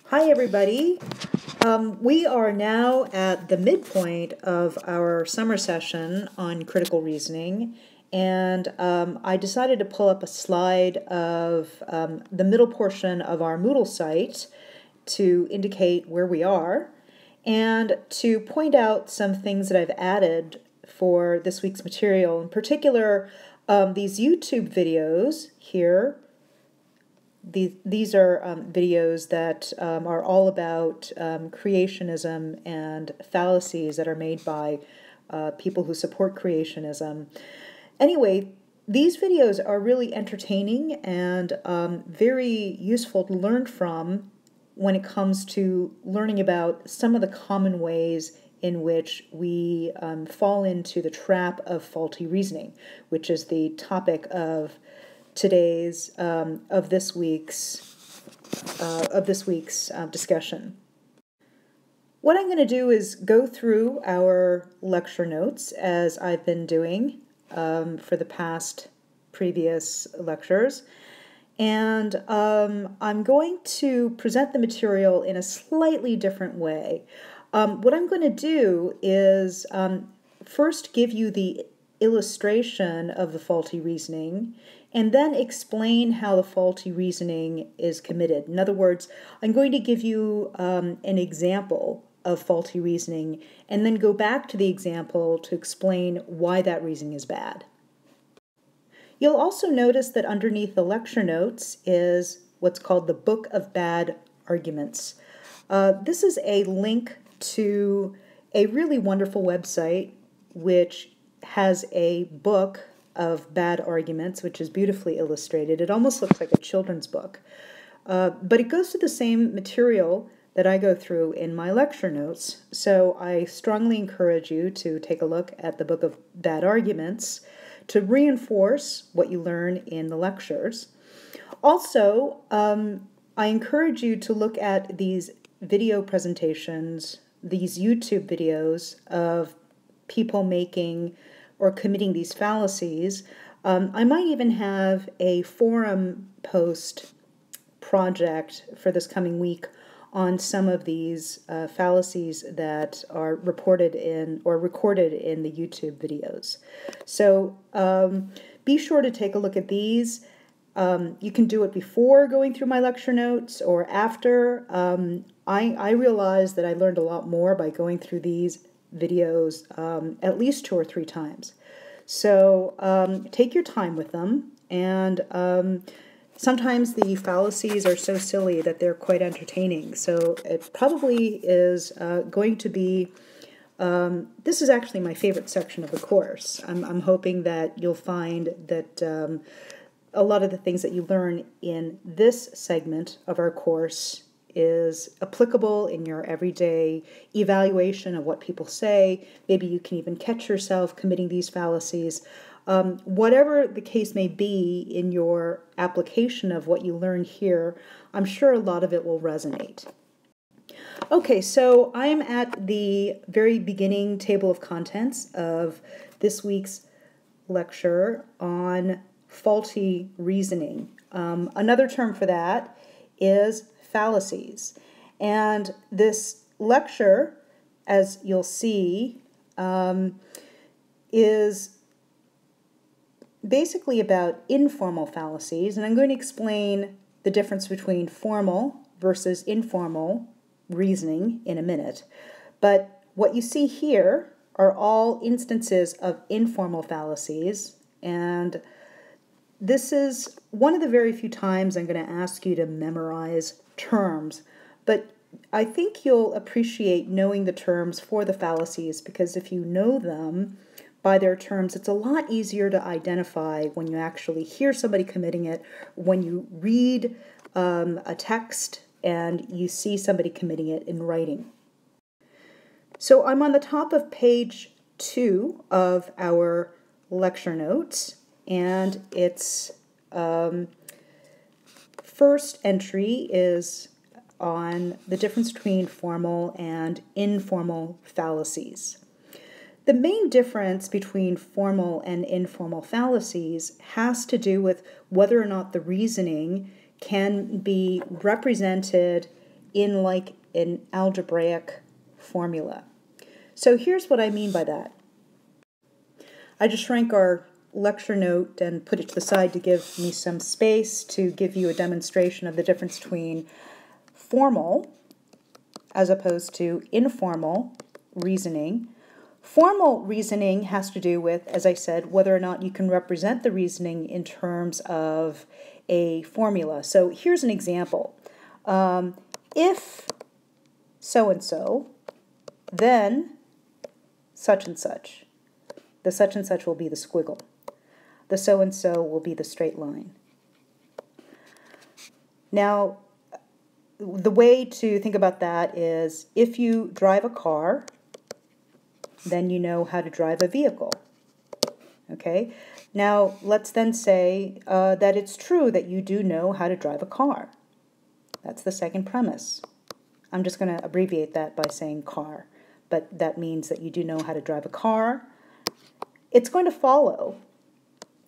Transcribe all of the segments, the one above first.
Hi, everybody. We are now at the midpoint of our summer session on critical reasoning, and I decided to pull up a slide of the middle portion of our Moodle site to indicate where we are, and to point out some things that I've added for this week's material. In particular, these YouTube videos here. These are videos that are all about creationism and fallacies that are made by people who support creationism. Anyway, these videos are really entertaining and very useful to learn from when it comes to learning about some of the common ways in which we fall into the trap of faulty reasoning, which is the topic of today's of this week's discussion. What I'm going to do is go through our lecture notes as I've been doing for the past previous lectures, and I'm going to present the material in a slightly different way. What I'm going to do is first give you the illustration of the faulty reasoning, and then explain how the faulty reasoning is committed. In other words, I'm going to give you an example of faulty reasoning, and then go back to the example to explain why that reasoning is bad. You'll also notice that underneath the lecture notes is what's called the Book of Bad Arguments. This is a link to a really wonderful website which has a book of bad arguments, which is beautifully illustrated. It almost looks like a children's book. But it goes through the same material that I go through in my lecture notes. So I strongly encourage you to take a look at the Book of Bad Arguments to reinforce what you learn in the lectures. Also, I encourage you to look at these video presentations, these YouTube videos of people making or committing these fallacies. I might even have a forum post project for this coming week on some of these fallacies that are reported in or recorded in the YouTube videos. So be sure to take a look at these. You can do it before going through my lecture notes or after. I realized that I learned a lot more by going through these videos at least 2 or 3 times. So take your time with them, and sometimes the fallacies are so silly that they're quite entertaining. So it probably is going to be, this is actually my favorite section of the course. I'm hoping that you'll find that a lot of the things that you learn in this segment of our course is applicable in your everyday evaluation of what people say. Maybe you can even catch yourself committing these fallacies. Whatever the case may be in your application of what you learn here, I'm sure a lot of it will resonate. Okay, so I'm at the very beginning table of contents of this week's lecture on faulty reasoning. Another term for that is fallacies. And this lecture, as you'll see, is basically about informal fallacies, and I'm going to explain the difference between formal versus informal reasoning in a minute. But what you see here are all instances of informal fallacies, and this is one of the very few times I'm going to ask you to memorize terms, but I think you'll appreciate knowing the terms for the fallacies, because if you know them by their terms, it's a lot easier to identify when you actually hear somebody committing it, when you read a text and you see somebody committing it in writing. So I'm on the top of page 2 of our lecture notes, and its first entry is on the difference between formal and informal fallacies. The main difference between formal and informal fallacies has to do with whether or not the reasoning can be represented in like an algebraic formula. So here's what I mean by that. I just shrank our lecture note and put it to the side to give me some space to give you a demonstration of the difference between formal as opposed to informal reasoning. Formal reasoning has to do with, as I said, whether or not you can represent the reasoning in terms of a formula. So here's an example. If so-and-so, then such and such. The such and such will be the squiggle. The so-and-so will be the straight line. Now, the way to think about that is if you drive a car, then you know how to drive a vehicle. Okay? Now, let's then say that it's true that you do know how to drive a car. That's the second premise. I'm just going to abbreviate that by saying car, but that means that you do know how to drive a car. It's going to follow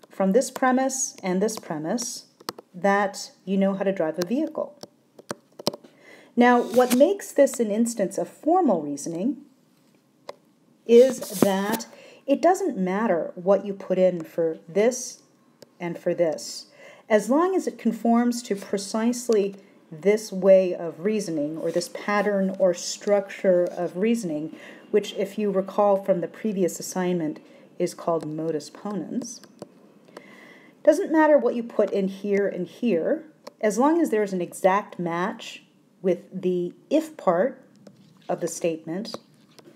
from this premise and this premise that you know how to drive a vehicle. Now, what makes this an instance of formal reasoning is that it doesn't matter what you put in for this and for this. As long as it conforms to precisely this way of reasoning, or this pattern or structure of reasoning, which, if you recall from the previous assignment, is called modus ponens. Doesn't matter what you put in here and here, as long as there's an exact match with the if part of the statement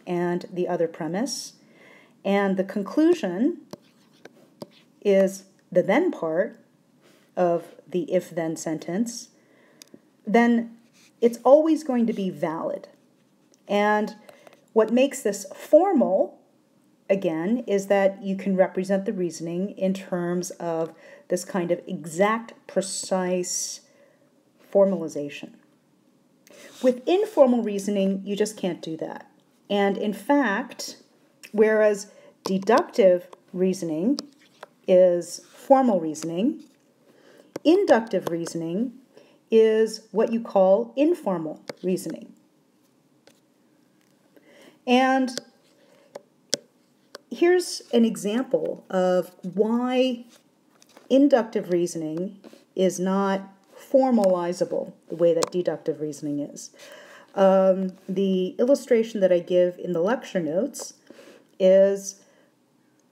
and the other premise, and the conclusion is the then part of the if-then sentence, then it's always going to be valid. And what makes this formal, again, is that you can represent the reasoning in terms of this kind of exact, precise formalization. With informal reasoning, you just can't do that. And in fact, whereas deductive reasoning is formal reasoning, inductive reasoning is what you call informal reasoning. And here's an example of why inductive reasoning is not formalizable the way that deductive reasoning is. The illustration that I give in the lecture notes is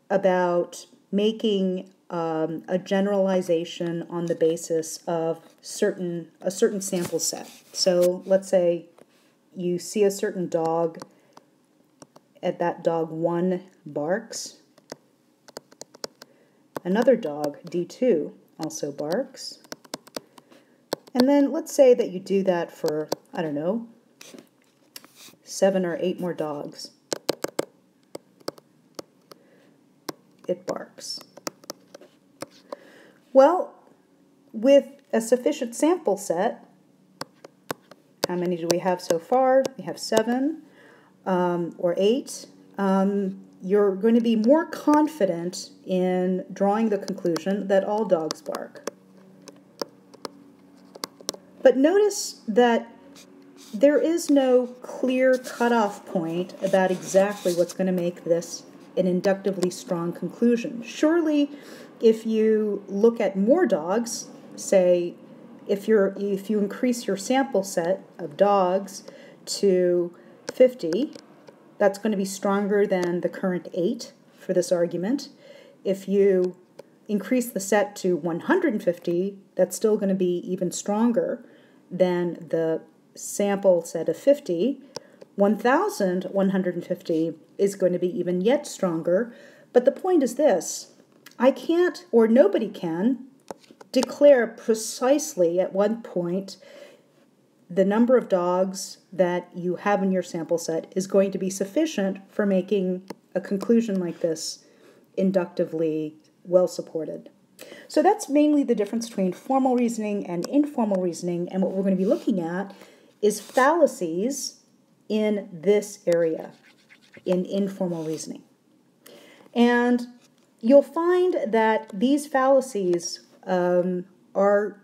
about making a generalization on the basis of a certain sample set. So let's say you see a certain dog, and that dog 1 barks. Another dog, D2, also barks. And then let's say that you do that for, I don't know, 7 or 8 more dogs. It barks. Well, with a sufficient sample set, how many do we have so far? We have 7 or 8. You're going to be more confident in drawing the conclusion that all dogs bark. But notice that there is no clear cutoff point about exactly what's going to make this an inductively strong conclusion. Surely, if you look at more dogs, say, if you increase your sample set of dogs to 50, that's going to be stronger than the current 8 for this argument. If you increase the set to 150, that's still going to be even stronger than the sample set of 50. 1,150 is going to be even yet stronger. But the point is this: I can't, or nobody can, declare precisely at one point the number of dogs that you have in your sample set is going to be sufficient for making a conclusion like this inductively well supported. So that's mainly the difference between formal reasoning and informal reasoning, and what we're going to be looking at is fallacies in this area, in informal reasoning. And you'll find that these fallacies are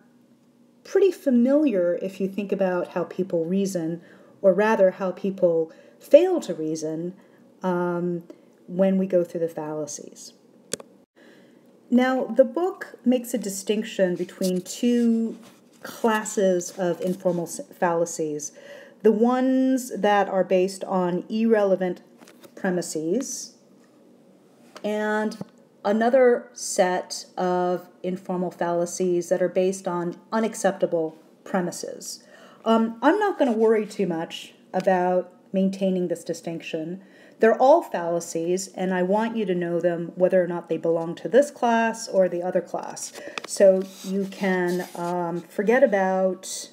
pretty familiar if you think about how people reason, or rather how people fail to reason when we go through the fallacies. Now, the book makes a distinction between two classes of informal fallacies. The ones that are based on irrelevant premises, and another set of informal fallacies that are based on unacceptable premises. I'm not going to worry too much about maintaining this distinction. They're all fallacies, and I want you to know them whether or not they belong to this class or the other class. So you can forget about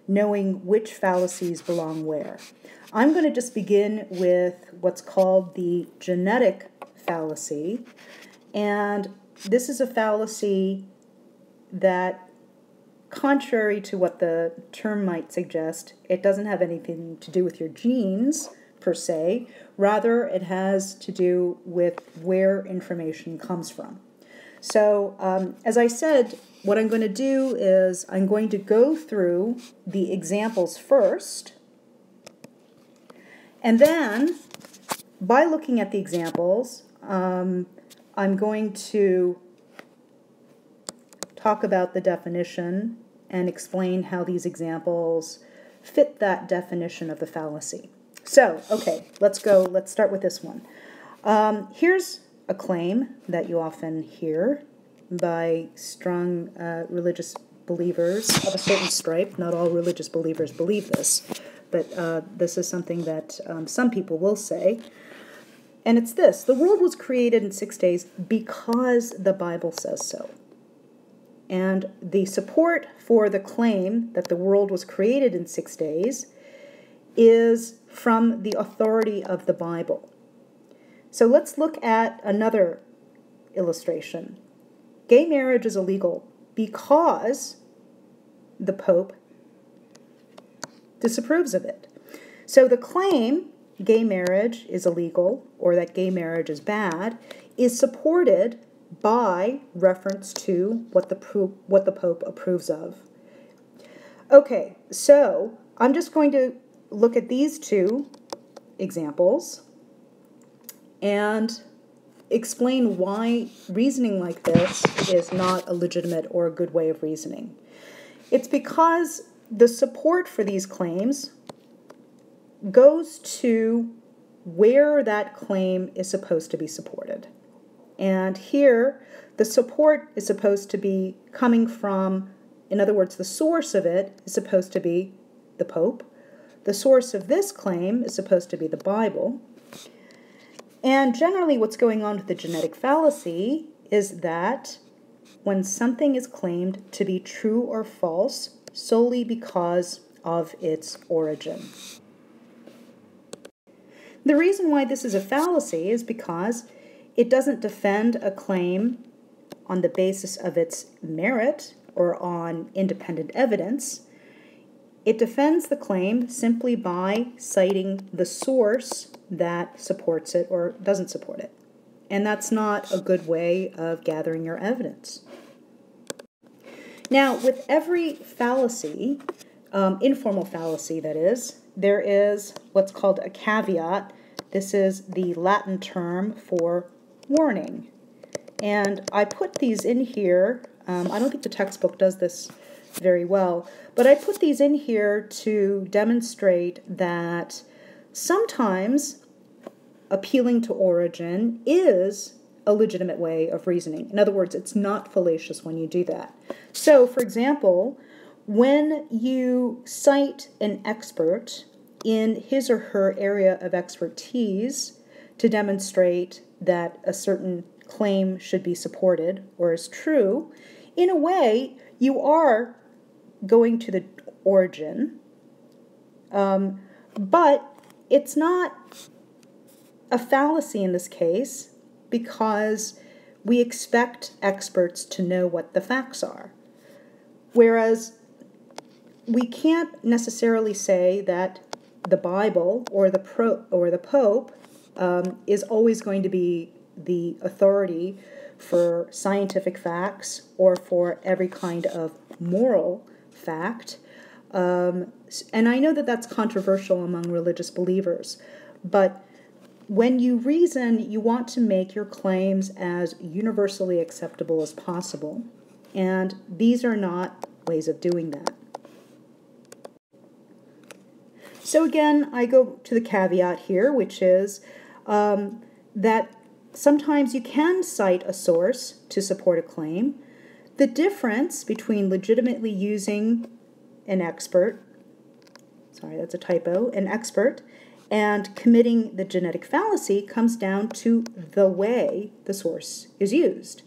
knowing which fallacies belong where. I'm going to just begin with what's called the genetic fallacy, and this is a fallacy that, contrary to what the term might suggest, it doesn't have anything to do with your genes per se. Rather, it has to do with where information comes from. So, as I said, what I'm going to do is I'm going to go through the examples first, and then, by looking at the examples, I'm going to talk about the definition and explain how these examples fit that definition of the fallacy. So, okay, let's start with this one. Here's a claim that you often hear by strong religious believers of a certain stripe. Not all religious believers believe this, but this is something that some people will say. And it's this: the world was created in 6 days because the Bible says so. And the support for the claim that the world was created in 6 days is from the authority of the Bible. So let's look at another illustration. Gay marriage is illegal because the Pope disapproves of it. So the claim, gay marriage is illegal, or that gay marriage is bad, is supported by reference to what the Pope approves of. Okay, so I'm just going to look at these two examples and explain why reasoning like this is not a legitimate or a good way of reasoning. It's because the support for these claims goes to where that claim is supposed to be supported. And here, the support is supposed to be coming from, in other words, the source of it is supposed to be the Pope. The source of this claim is supposed to be the Bible. And generally what's going on with the genetic fallacy is that when something is claimed to be true or false solely because of its origin. The reason why this is a fallacy is because it doesn't defend a claim on the basis of its merit or on independent evidence. It defends the claim simply by citing the source that supports it or doesn't support it. And that's not a good way of gathering your evidence. Now, with every fallacy, informal fallacy that is, there is what's called a caveat. This is the Latin term for warning. And I put these in here. I don't think the textbook does this very well, but I put these in here to demonstrate that sometimes appealing to origin is a legitimate way of reasoning. In other words, it's not fallacious when you do that. So, for example, when you cite an expert in his or her area of expertise to demonstrate that a certain claim should be supported or is true, in a way, you are going to the origin, but it's not a fallacy in this case because we expect experts to know what the facts are. Whereas we can't necessarily say that the Bible or the Pope is always going to be the authority for scientific facts or for every kind of moral fact. And I know that that's controversial among religious believers, but when you reason, you want to make your claims as universally acceptable as possible, and these are not ways of doing that. So again, I go to the caveat here, which is that sometimes you can cite a source to support a claim. The difference between legitimately using an expert, sorry, that's a typo, an expert, and committing the genetic fallacy comes down to the way the source is used.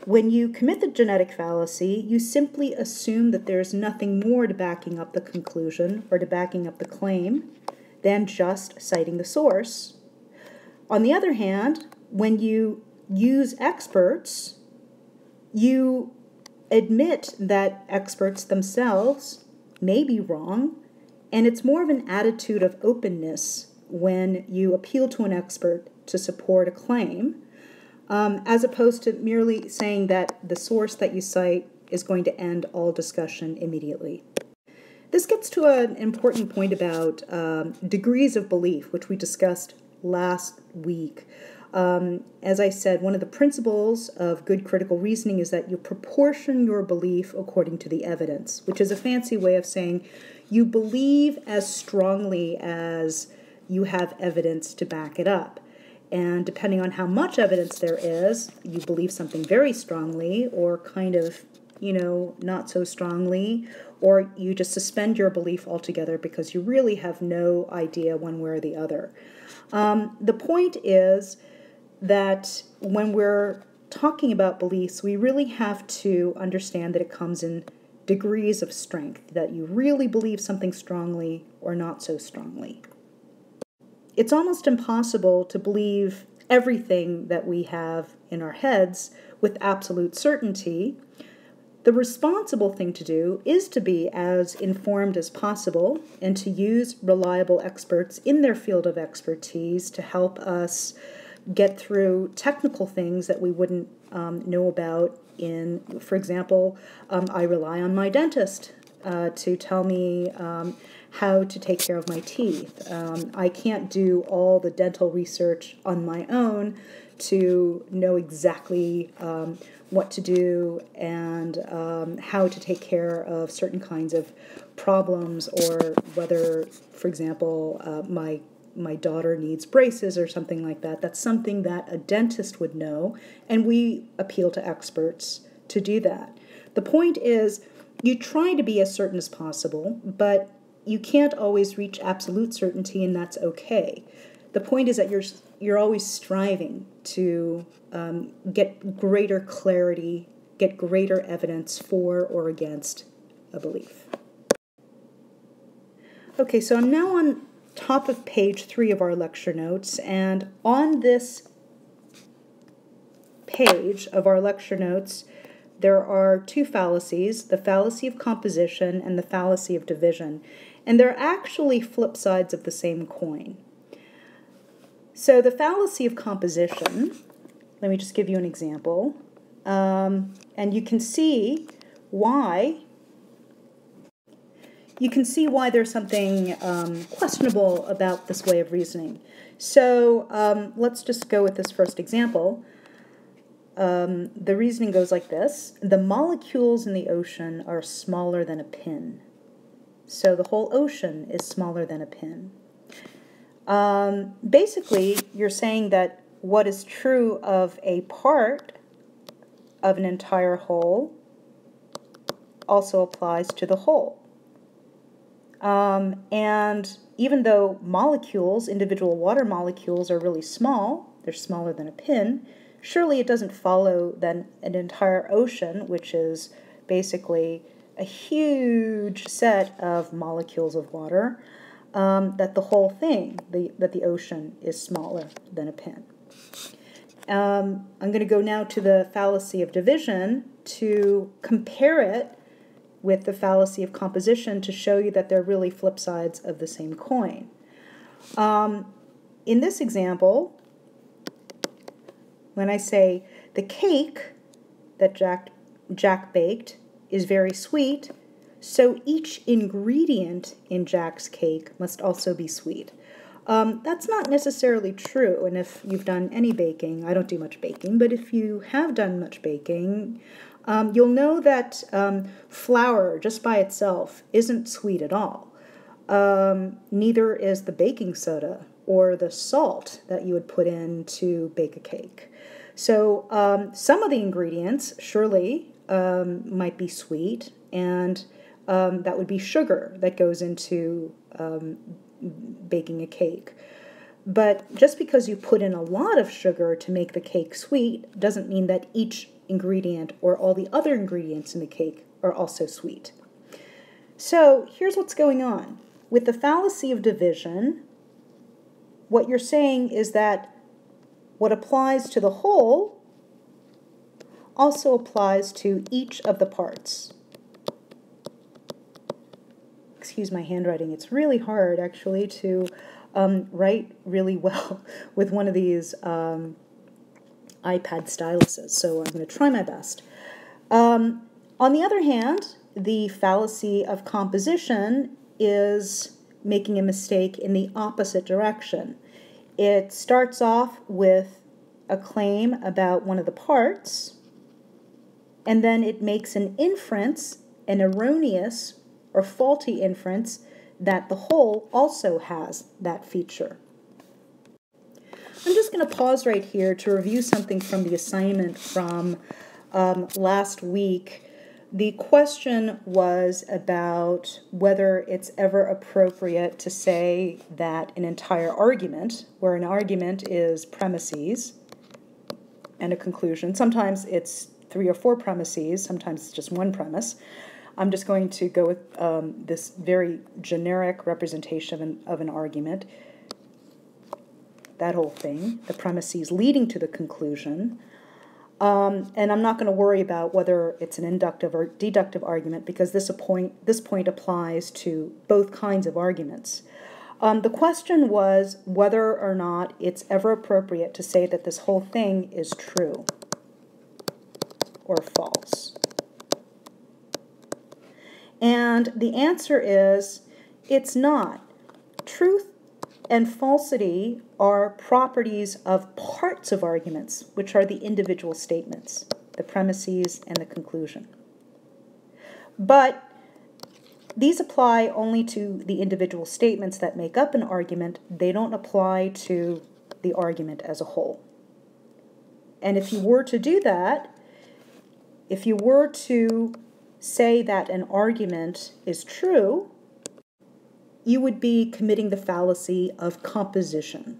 When you commit the genetic fallacy, you simply assume that there's nothing more to backing up the conclusion or to backing up the claim than just citing the source. On the other hand, when you use experts, you admit that experts themselves may be wrong, and it's more of an attitude of openness when you appeal to an expert to support a claim, as opposed to merely saying that the source that you cite is going to end all discussion immediately. This gets to an important point about degrees of belief, which we discussed last week. As I said, one of the principles of good critical reasoning is that you proportion your belief according to the evidence, which is a fancy way of saying you believe as strongly as you have evidence to back it up. And depending on how much evidence there is, you believe something very strongly or kind of, not so strongly, or you just suspend your belief altogether because you really have no idea one way or the other. The point is that when we're talking about beliefs, we really have to understand that it comes in degrees of strength, that you really believe something strongly or not so strongly. It's almost impossible to believe everything that we have in our heads with absolute certainty. The responsible thing to do is to be as informed as possible and to use reliable experts in their field of expertise to help us get through technical things that we wouldn't know about. For example, I rely on my dentist to tell me how to take care of my teeth. I can't do all the dental research on my own to know exactly what to do and how to take care of certain kinds of problems, or whether, for example, my daughter needs braces or something like that. That's something that a dentist would know, and we appeal to experts to do that. The point is, you try to be as certain as possible, but you can't always reach absolute certainty, and that's okay. The point is that you're always striving to get greater clarity, get greater evidence for or against a belief. Okay, so I'm now on top of page 3 of our lecture notes, and on this page of our lecture notes, there are two fallacies, the fallacy of composition and the fallacy of division, and they're actually flip sides of the same coin. So the fallacy of composition, let me just give you an example, and you can see why there's something questionable about this way of reasoning. So let's just go with this first example. The reasoning goes like this. The molecules in the ocean are smaller than a pin. So the whole ocean is smaller than a pin. Basically, you're saying that what is true of a part of an entire whole also applies to the whole. And even though molecules, individual water molecules, are really small, they're smaller than a pin, surely it doesn't follow that an entire ocean, which is basically a huge set of molecules of water, that the whole thing, that the ocean is smaller than a pin. I'm going to go now to the fallacy of division to compare it with the fallacy of composition to show you that they're really flip sides of the same coin. In this example, when I say the cake that Jack baked is very sweet, so each ingredient in Jack's cake must also be sweet. That's not necessarily true, and if you've done any baking, I don't do much baking, but if you have done much baking, you'll know that flour just by itself isn't sweet at all. Neither is the baking soda or the salt that you would put in to bake a cake. So some of the ingredients surely might be sweet, and that would be sugar that goes into baking a cake. But just because you put in a lot of sugar to make the cake sweet doesn't mean that each ingredient or all the other ingredients in the cake are also sweet. So here's what's going on. With the fallacy of division, what you're saying is that what applies to the whole also applies to each of the parts. Excuse my handwriting. It's really hard, actually, to write really well with one of these iPad styluses, so I'm going to try my best. On the other hand, the fallacy of composition is making a mistake in the opposite direction. It starts off with a claim about one of the parts, and then it makes an inference, an erroneous or faulty inference, that the whole also has that feature. I'm just going to pause right here to review something from the assignment from last week. The question was about whether it's ever appropriate to say that an entire argument, where an argument is premises and a conclusion, sometimes it's 3 or 4 premises, sometimes it's just one premise. I'm just going to go with this very generic representation of an argument, that whole thing, the premises leading to the conclusion. And I'm not going to worry about whether it's an inductive or deductive argument, because this point applies to both kinds of arguments. The question was whether or not it's ever appropriate to say that this whole thing is true or false. And the answer is, it's not. Truth and falsity are properties of parts of arguments, which are the individual statements, the premises and the conclusion. But these apply only to the individual statements that make up an argument. They don't apply to the argument as a whole. And if you were to do that, if you were to say that an argument is true, you would be committing the fallacy of composition.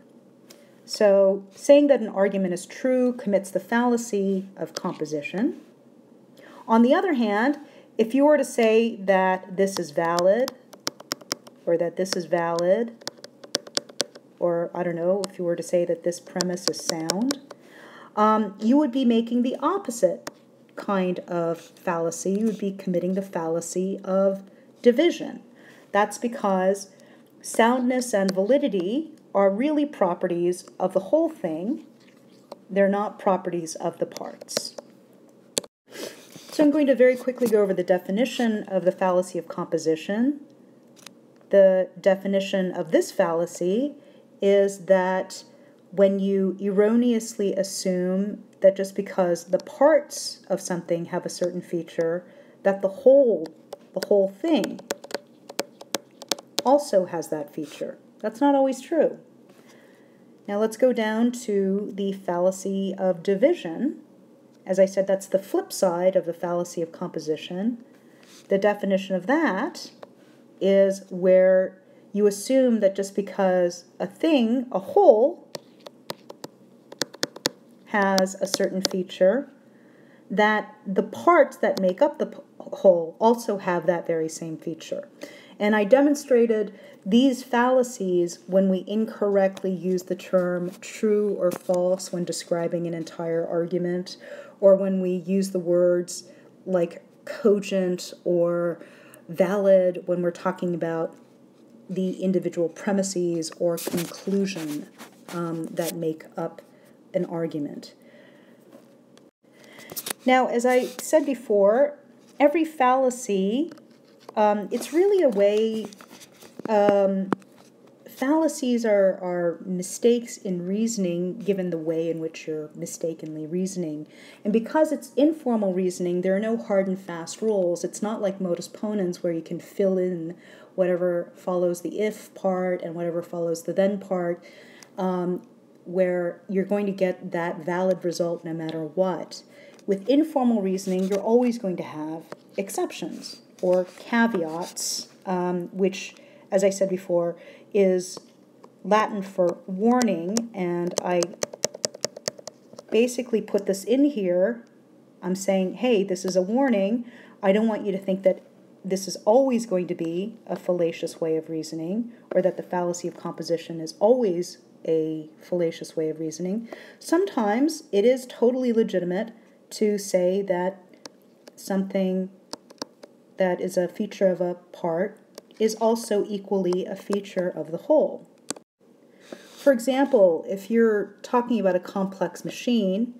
So saying that an argument is true commits the fallacy of composition. On the other hand, if you were to say that this is valid, or that this is valid, or I don't know, if you were to say that this premise is sound, you would be making the opposite kind of fallacy. You would be committing the fallacy of division. That's because soundness and validity are really properties of the whole thing. They're not properties of the parts. So I'm going to very quickly go over the definition of the fallacy of composition. The definition of this fallacy is that when you erroneously assume that just because the parts of something have a certain feature, that the whole thing also has that feature. That's not always true. Now let's go down to the fallacy of division. As I said, that's the flip side of the fallacy of composition. The definition of that is where you assume that just because a thing, a whole, has a certain feature, that the parts that make up the whole also have that very same feature. And I demonstrated these fallacies when we incorrectly use the term true or false when describing an entire argument, or when we use the words like cogent or valid when we're talking about the individual premises or conclusion that make up an argument. Now, as I said before, every fallacy, it's really a way, fallacies are mistakes in reasoning given the way in which you're mistakenly reasoning. And because it's informal reasoning, there are no hard and fast rules. It's not like modus ponens where you can fill in whatever follows the if part and whatever follows the then part, where you're going to get that valid result no matter what. With informal reasoning, you're always going to have exceptions or caveats, which, as I said before, is Latin for warning, and I basically put this in here. I'm saying, hey, this is a warning. I don't want you to think that this is always going to be a fallacious way of reasoning, or that the fallacy of composition is always a fallacious way of reasoning. Sometimes it is totally legitimate to say that something that is a feature of a part is also equally a feature of the whole. For example, if you're talking about a complex machine,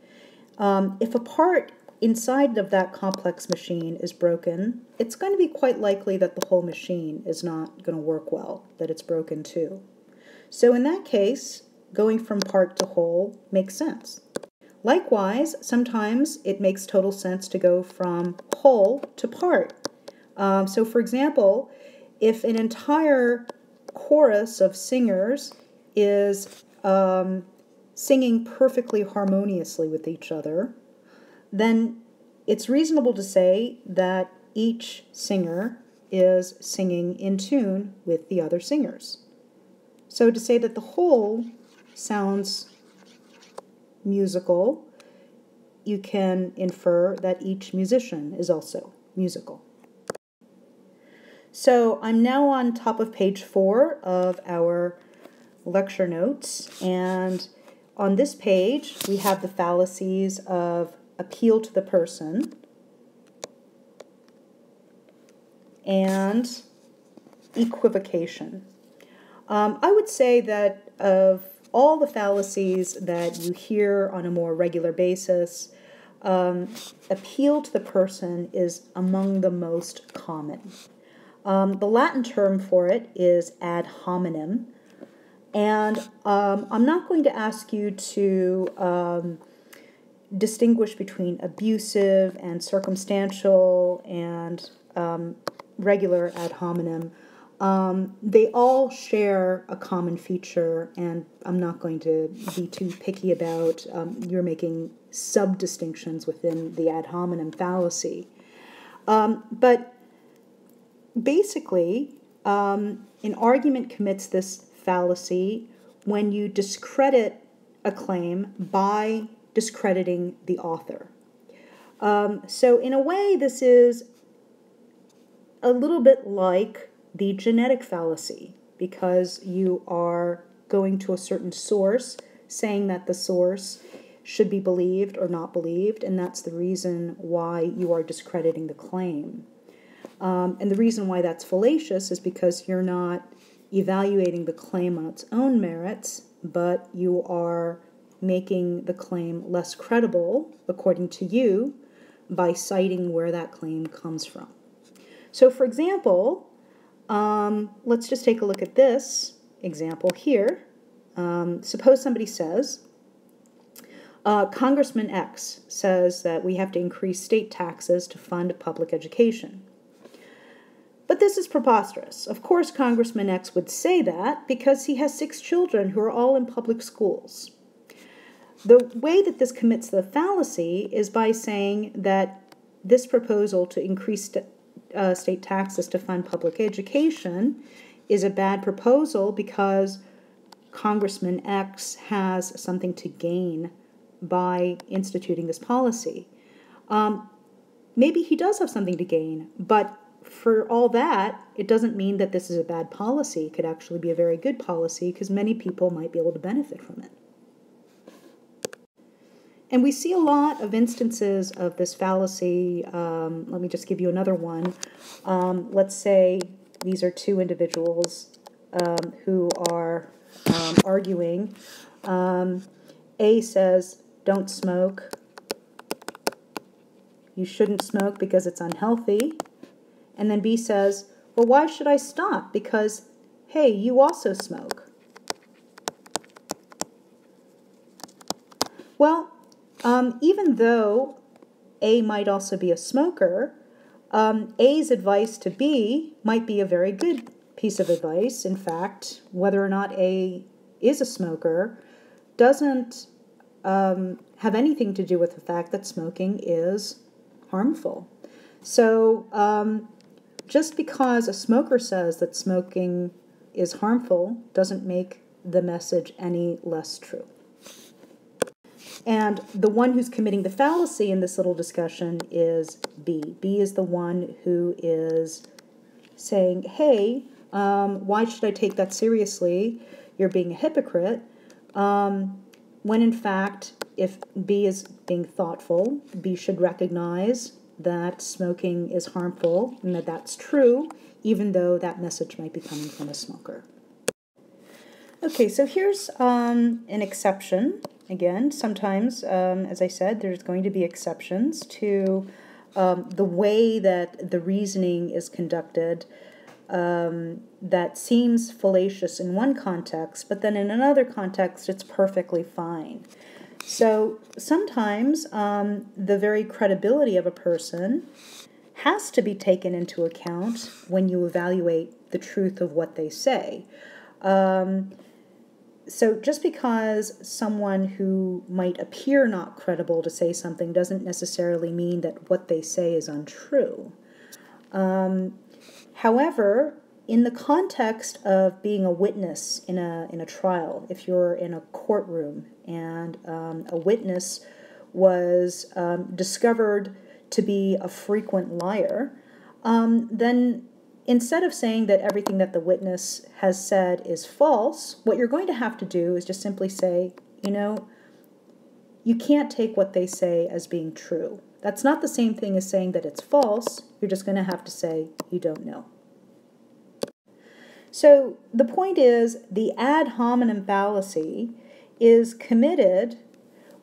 if a part inside of that complex machine is broken, it's going to be quite likely that the whole machine is not going to work well, that it's broken too. So in that case, going from part to whole makes sense. Likewise, sometimes it makes total sense to go from whole to part. So for example, if an entire chorus of singers is singing perfectly harmoniously with each other, then it's reasonable to say that each singer is singing in tune with the other singers. So to say that the whole sounds musical, you can infer that each musician is also musical. So I'm now on top of page 4 of our lecture notes, and on this page we have the fallacies of appeal to the person and equivocation. I would say that of all the fallacies that you hear on a more regular basis, appeal to the person is among the most common. The Latin term for it is ad hominem, and I'm not going to ask you to distinguish between abusive and circumstantial and regular ad hominem. They all share a common feature, and I'm not going to be too picky about you're making sub-distinctions within the ad hominem fallacy. But basically, an argument commits this fallacy when you discredit a claim by discrediting the author. So in a way, this is a little bit like the genetic fallacy, because you are going to a certain source, saying that the source should be believed or not believed, and that's the reason why you are discrediting the claim. And the reason why that's fallacious is because you're not evaluating the claim on its own merits, but you are making the claim less credible, according to you, by citing where that claim comes from. So, for example, let's just take a look at this example here. Suppose somebody says, Congressman X says that we have to increase state taxes to fund public education. But this is preposterous. Of course, Congressman X would say that because he has 6 children who are all in public schools. The way that this commits the fallacy is by saying that this proposal to increase state taxes to fund public education is a bad proposal because Congressman X has something to gain by instituting this policy. Maybe he does have something to gain, but for all that, it doesn't mean that this is a bad policy. It could actually be a very good policy because many people might be able to benefit from it. And we see a lot of instances of this fallacy. Let me just give you another one. Let's say these are 2 individuals who are arguing. A says, don't smoke. you shouldn't smoke because it's unhealthy. And then B says, well, why should I stop? Because, hey, you also smoke. Well, even though A might also be a smoker, A's advice to B might be a very good piece of advice. In fact, whether or not A is a smoker doesn't have anything to do with the fact that smoking is harmful. So just because a smoker says that smoking is harmful doesn't make the message any less true. And the one who's committing the fallacy in this little discussion is B. B is the one who is saying, hey, why should I take that seriously? You're being a hypocrite. When in fact, if B is being thoughtful, B should recognize that smoking is harmful and that that's true, even though that message might be coming from a smoker. Okay, so here's an exception. Again, sometimes, as I said, there's going to be exceptions to the way that the reasoning is conducted that seems fallacious in one context, but then in another context it's perfectly fine. So sometimes the very credibility of a person has to be taken into account when you evaluate the truth of what they say. So just because someone who might appear not credible to say something doesn't necessarily mean that what they say is untrue. However, in the context of being a witness in a trial, if you're in a courtroom and a witness was discovered to be a frequent liar, then instead of saying that everything that the witness has said is false, what you're going to have to do is just simply say, you can't take what they say as being true. That's not the same thing as saying that it's false. You're just going to have to say you don't know. So the point is, the ad hominem fallacy is committed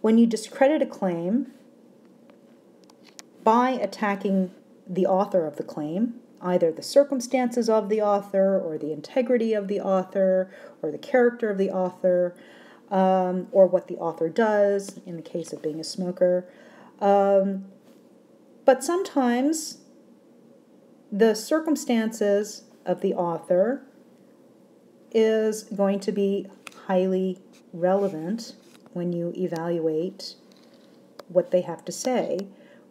when you discredit a claim by attacking the author of the claim, either the circumstances of the author or the integrity of the author or the character of the author or what the author does in the case of being a smoker. But sometimes the circumstances of the author is going to be highly relevant when you evaluate what they have to say,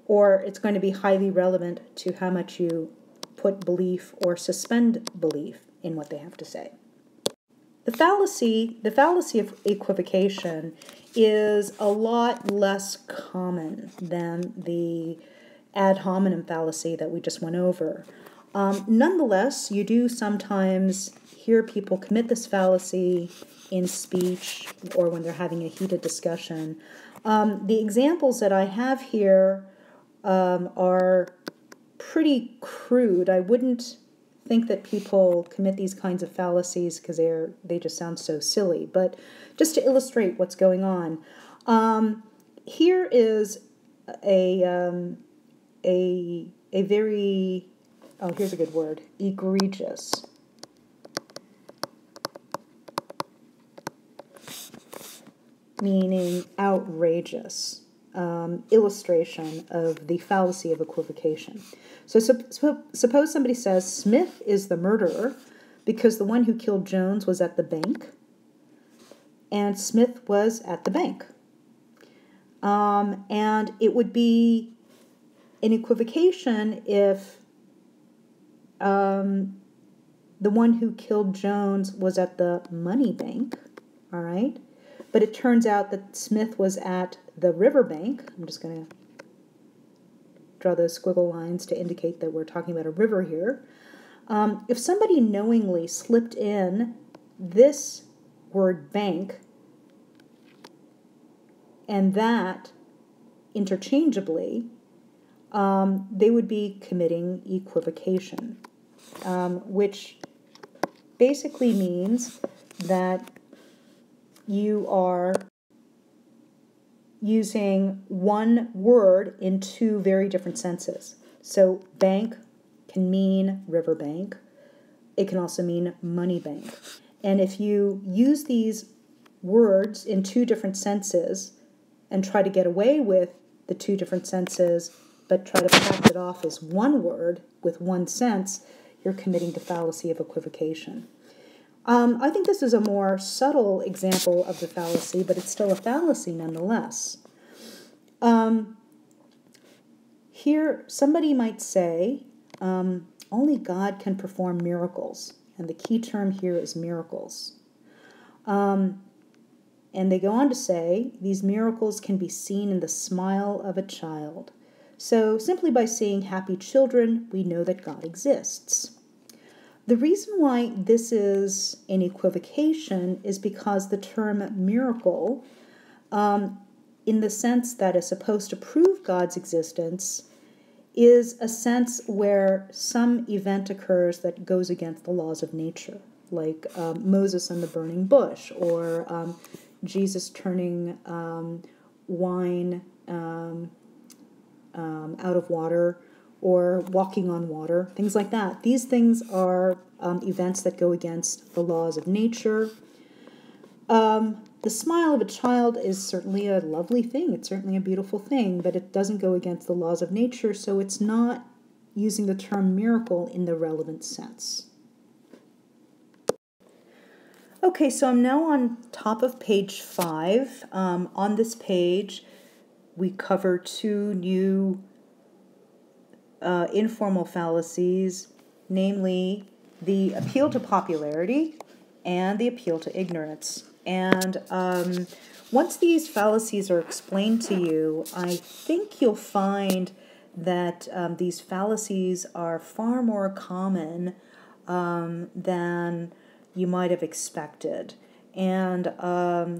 or it's going to be highly relevant to how much you put belief or suspend belief in what they have to say. The fallacy of equivocation is a lot less common than the ad hominem fallacy that we just went over. Nonetheless, you do sometimes hear people commit this fallacy in speech or when they're having a heated discussion. The examples that I have here are pretty crude. I wouldn't think that people commit these kinds of fallacies because they just sound so silly. But just to illustrate what's going on, here is a very, here's a good word, egregious. Meaning outrageous illustration of the fallacy of equivocation. So suppose somebody says Smith is the murderer because the one who killed Jones was at the bank and Smith was at the bank. And it would be an equivocation if the one who killed Jones was at the money bank, all right? But it turns out that Smith was at the riverbank. I'm just going to draw those squiggle lines to indicate that we're talking about a river here. If somebody knowingly slipped in this word bank and that interchangeably, they would be committing equivocation, which basically means that you are using one word in two very different senses. So bank can mean riverbank. It can also mean money bank. And if you use these words in two different senses and try to get away with the two different senses, but try to pass it off as one word with one sense, you're committing the fallacy of equivocation. I think this is a more subtle example of the fallacy, but it's still a fallacy nonetheless. Here, somebody might say, only God can perform miracles, and the key term here is miracles. And they go on to say, these miracles can be seen in the smile of a child. So simply by seeing happy children, we know that God exists. The reason why this is an equivocation is because the term miracle, in the sense that is supposed to prove God's existence, is a sense where some event occurs that goes against the laws of nature, like Moses and the burning bush, or Jesus turning wine out of water, or walking on water, things like that. These things are events that go against the laws of nature. The smile of a child is certainly a lovely thing. It's certainly a beautiful thing, but it doesn't go against the laws of nature, so it's not using the term miracle in the relevant sense. Okay, so I'm now on top of page 5. On this page, we cover two new informal fallacies, namely the appeal to popularity and the appeal to ignorance. And once these fallacies are explained to you, I think you'll find that these fallacies are far more common than you might have expected. And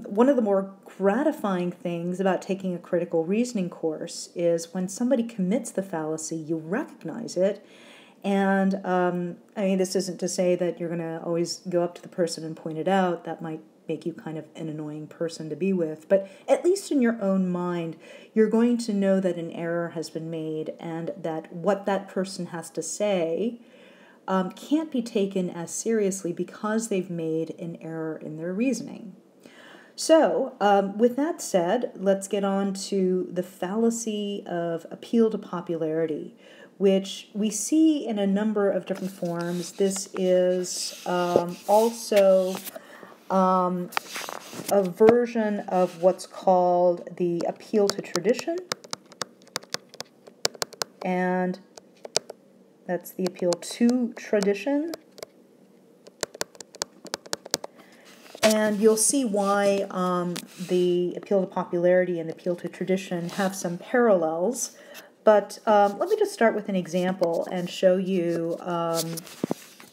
one of the more gratifying things about taking a critical reasoning course is when somebody commits the fallacy, you recognize it. And I mean, this isn't to say that you're going to always go up to the person and point it out. That might make you kind of an annoying person to be with. But at least in your own mind, you're going to know that an error has been made and that what that person has to say can't be taken as seriously because they've made an error in their reasoning. So, with that said, let's get on to the fallacy of appeal to popularity, which we see in a number of different forms. This is also a version of what's called the appeal to tradition, and that's the appeal to tradition. And you'll see why the appeal to popularity and the appeal to tradition have some parallels. But let me just start with an example and show you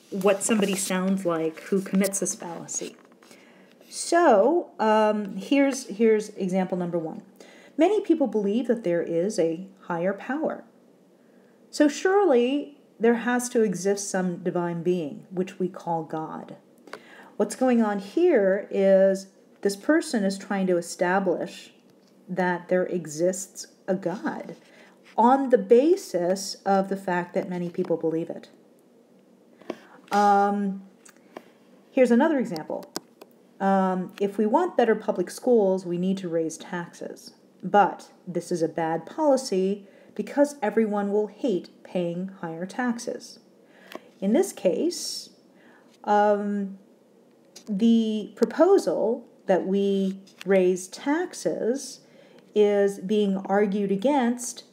what somebody sounds like who commits this fallacy. So here's example number 1. Many people believe that there is a higher power. So surely there has to exist some divine being, which we call God. What's going on here is this person is trying to establish that there exists a God on the basis of the fact that many people believe it. Here's another example. If we want better public schools, we need to raise taxes. But this is a bad policy because everyone will hate paying higher taxes. In this case, the proposal that we raise taxes is being argued against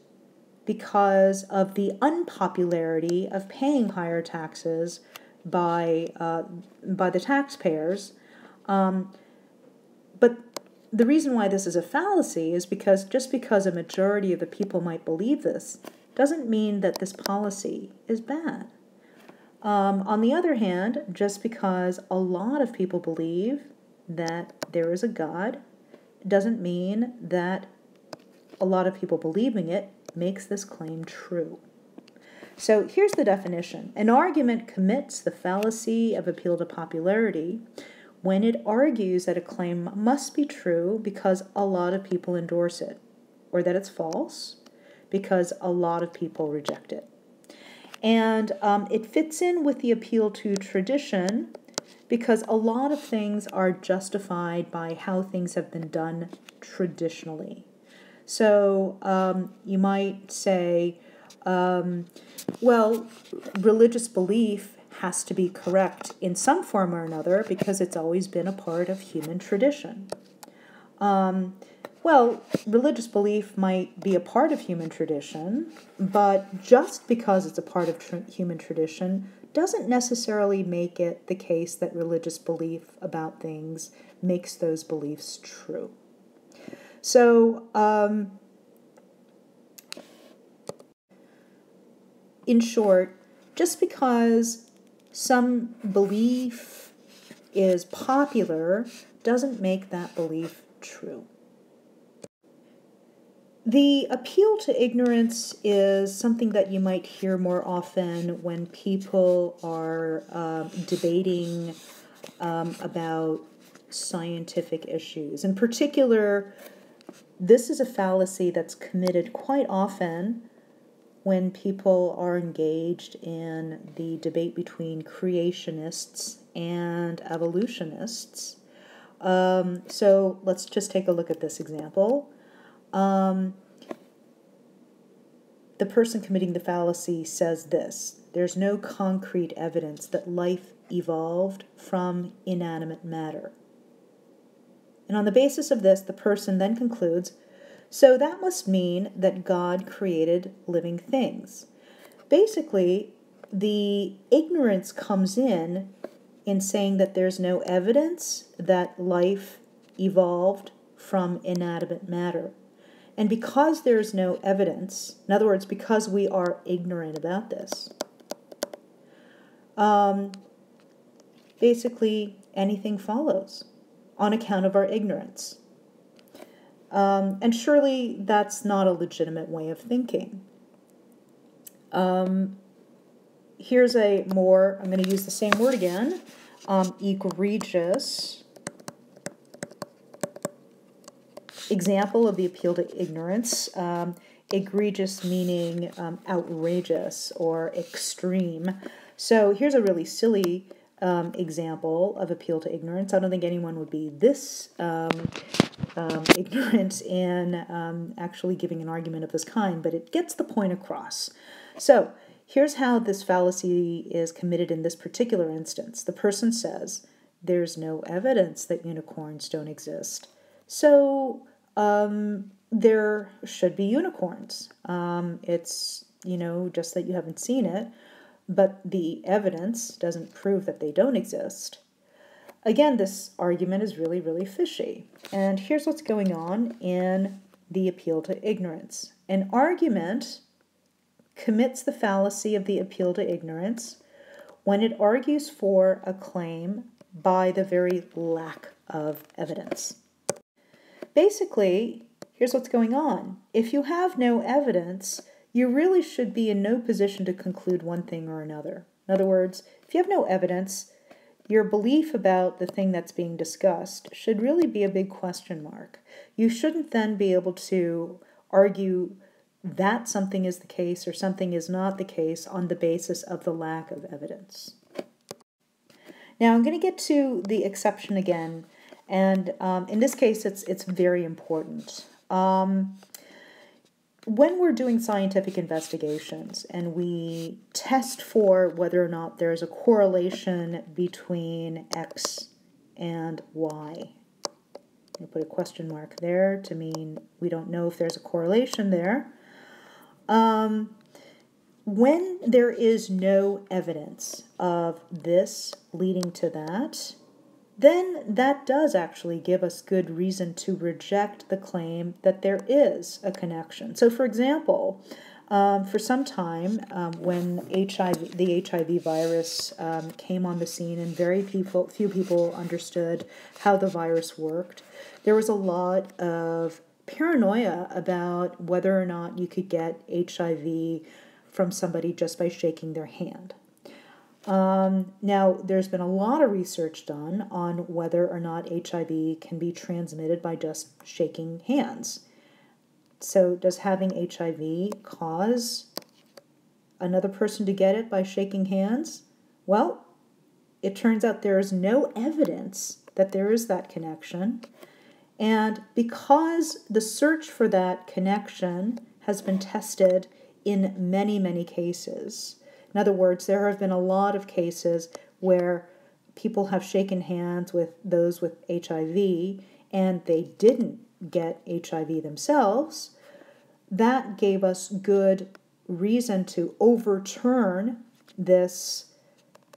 because of the unpopularity of paying higher taxes by the taxpayers. But the reason why this is a fallacy is because just because a majority of the people might believe this doesn't mean that this policy is bad. On the other hand, just because a lot of people believe that there is a God doesn't mean that a lot of people believing it makes this claim true. So here's the definition. An argument commits the fallacy of appeal to popularity when it argues that a claim must be true because a lot of people endorse it, or that it's false because a lot of people reject it. And it fits in with the appeal to tradition because a lot of things are justified by how things have been done traditionally. So you might say, well, religious belief has to be correct in some form or another because it's always been a part of human tradition. Well, religious belief might be a part of human tradition, but just because it's a part of human tradition doesn't necessarily make it the case that religious belief about things makes those beliefs true. So, in short, just because some belief is popular doesn't make that belief true. The appeal to ignorance is something that you might hear more often when people are debating about scientific issues. In particular, this is a fallacy that's committed quite often when people are engaged in the debate between creationists and evolutionists. So let's just take a look at this example. The person committing the fallacy says this: there's no concrete evidence that life evolved from inanimate matter. And on the basis of this, the person then concludes, so that must mean that God created living things. Basically, the ignorance comes in saying that there's no evidence that life evolved from inanimate matter. And because there's no evidence, in other words, because we are ignorant about this, basically anything follows on account of our ignorance. And surely that's not a legitimate way of thinking. Here's I'm going to use the same word again, egregious example of the appeal to ignorance. Egregious meaning outrageous or extreme. So here's a really silly example of appeal to ignorance. I don't think anyone would be this ignorant in actually giving an argument of this kind, but it gets the point across. So here's how this fallacy is committed in this particular instance. The person says, there's no evidence that unicorns don't exist. So there should be unicorns. It's, just that you haven't seen it, but the evidence doesn't prove that they don't exist. Again, this argument is really, really fishy. And here's what's going on in the appeal to ignorance. An argument commits the fallacy of the appeal to ignorance when it argues for a claim by the very lack of evidence. Basically, here's what's going on. If you have no evidence, you really should be in no position to conclude one thing or another. In other words, if you have no evidence, your belief about the thing that's being discussed should really be a big question mark. You shouldn't then be able to argue that something is the case or something is not the case on the basis of the lack of evidence. Now I'm going to get to the exception again. And in this case, it's very important. When we're doing scientific investigations and we test for whether or not there's a correlation between X and Y, I put a question mark there to mean we don't know if there's a correlation there. When there is no evidence of this leading to that, then that does actually give us good reason to reject the claim that there is a connection. So, for example, for some time when the HIV virus came on the scene and few people understood how the virus worked, there was a lot of paranoia about whether or not you could get HIV from somebody just by shaking their hand. Now, there's been a lot of research done on whether or not HIV can be transmitted by just shaking hands. So does having HIV cause another person to get it by shaking hands? Well, it turns out there is no evidence that there is that connection. And because the search for that connection has been tested in many, many cases, in other words, there have been a lot of cases where people have shaken hands with those with HIV and they didn't get HIV themselves. That gave us good reason to overturn this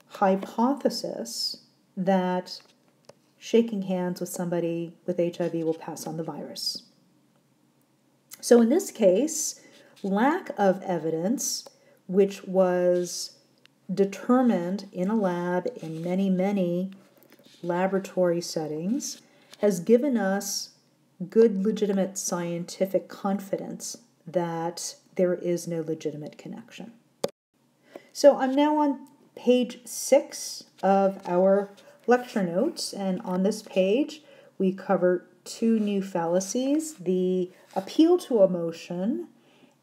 hypothesis that shaking hands with somebody with HIV will pass on the virus. So in this case, lack of evidence, which was determined in a lab in many, many laboratory settings, has given us good, legitimate scientific confidence that there is no legitimate connection. So I'm now on page 6 of our lecture notes, and on this page we cover 2 new fallacies: the appeal to emotion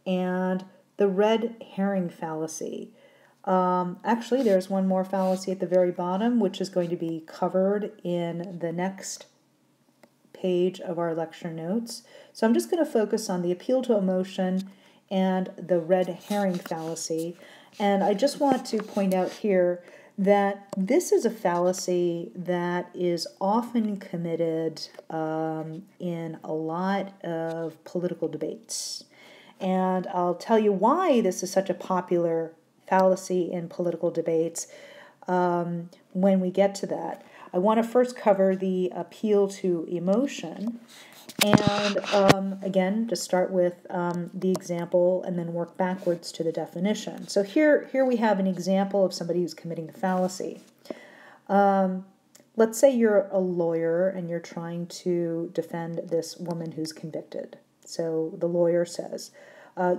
and the red herring fallacy. Actually, there's one more fallacy at the very bottom, which is going to be covered in the next page of our lecture notes. So I'm just going to focus on the appeal to emotion and the red herring fallacy. And I just want to point out here that this is a fallacy that is often committed in a lot of political debates. And I'll tell you why this is such a popular fallacy in political debates when we get to that. I want to first cover the appeal to emotion. And again, just start with the example and then work backwards to the definition. So here we have an example of somebody who's committing the fallacy. Let's say you're a lawyer and you're trying to defend this woman who's convicted. So the lawyer says,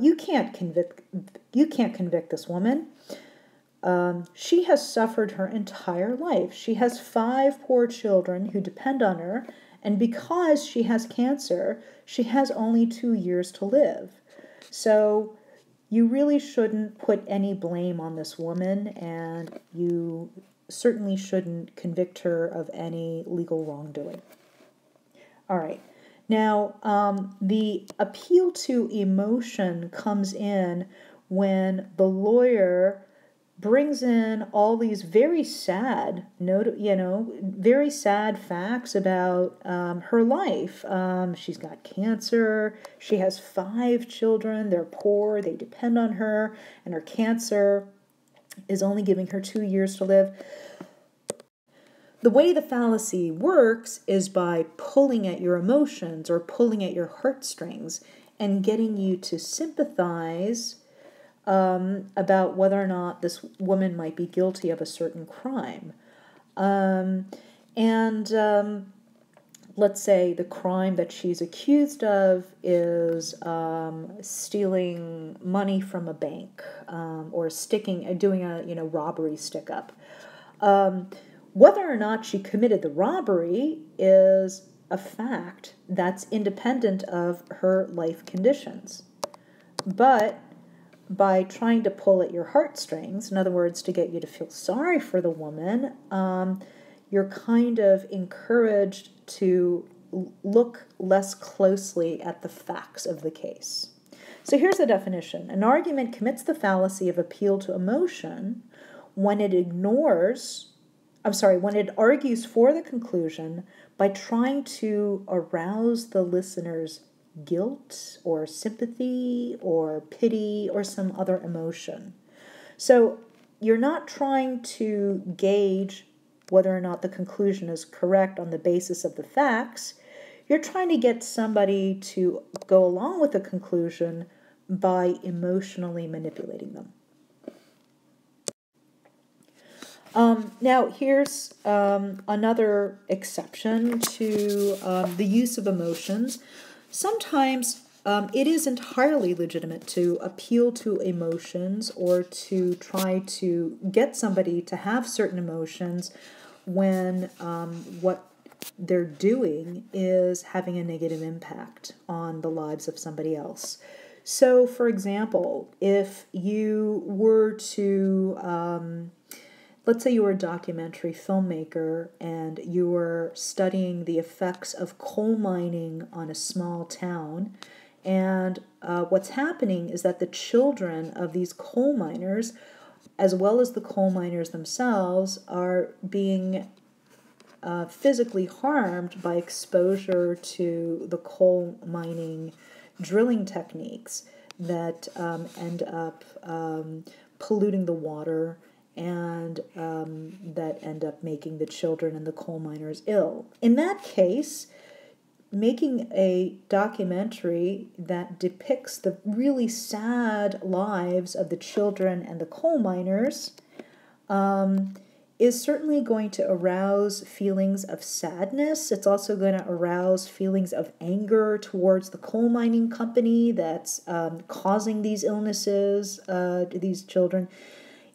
you can't convict this woman. She has suffered her entire life. She has 5 poor children who depend on her, and because she has cancer, she has only 2 years to live. So you really shouldn't put any blame on this woman, and you certainly shouldn't convict her of any legal wrongdoing. All right. Now, the appeal to emotion comes in when the lawyer brings in all these very sad, very sad facts about her life. She's got cancer. She has 5 children. They're poor. They depend on her, and her cancer is only giving her 2 years to live. The way the fallacy works is by pulling at your emotions or pulling at your heartstrings and getting you to sympathize about whether or not this woman might be guilty of a certain crime. Let's say the crime that she's accused of is stealing money from a bank or doing a robbery stick-up. Whether or not she committed the robbery is a fact that's independent of her life conditions. But by trying to pull at your heartstrings, in other words, to get you to feel sorry for the woman, you're kind of encouraged to look less closely at the facts of the case. So here's the definition. An argument commits the fallacy of appeal to emotion when it argues for the conclusion by trying to arouse the listener's guilt or sympathy or pity or some other emotion. So you're not trying to gauge whether or not the conclusion is correct on the basis of the facts. You're trying to get somebody to go along with the conclusion by emotionally manipulating them. Now, here's another exception to the use of emotions. Sometimes it is entirely legitimate to appeal to emotions or to try to get somebody to have certain emotions when what they're doing is having a negative impact on the lives of somebody else. So, for example, if you were to let's say you were a documentary filmmaker and you were studying the effects of coal mining on a small town, and what's happening is that the children of these coal miners, as well as the coal miners themselves, are being physically harmed by exposure to the coal mining drilling techniques that end up polluting the water and that end up making the children and the coal miners ill. In that case, making a documentary that depicts the really sad lives of the children and the coal miners is certainly going to arouse feelings of sadness. It's also going to arouse feelings of anger towards the coal mining company that's causing these illnesses to these children.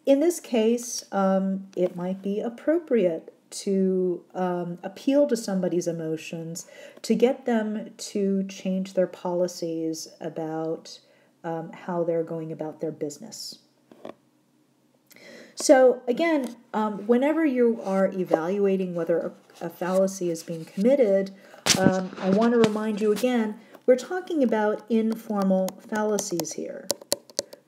In this case, it might be appropriate to appeal to somebody's emotions to get them to change their policies about how they're going about their business. So again, whenever you are evaluating whether a fallacy is being committed, I want to remind you again, we're talking about informal fallacies here.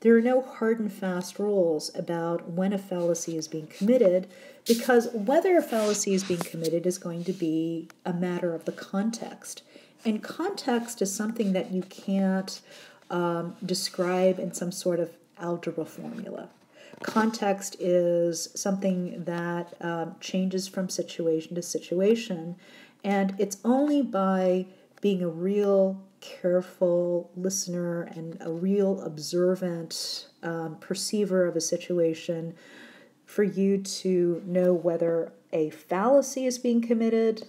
There are no hard and fast rules about when a fallacy is being committed, because whether a fallacy is being committed is going to be a matter of the context. And context is something that you can't describe in some sort of algebra formula. Context is something that changes from situation to situation, and it's only by being a real careful listener and a real observant perceiver of a situation for you to know whether a fallacy is being committed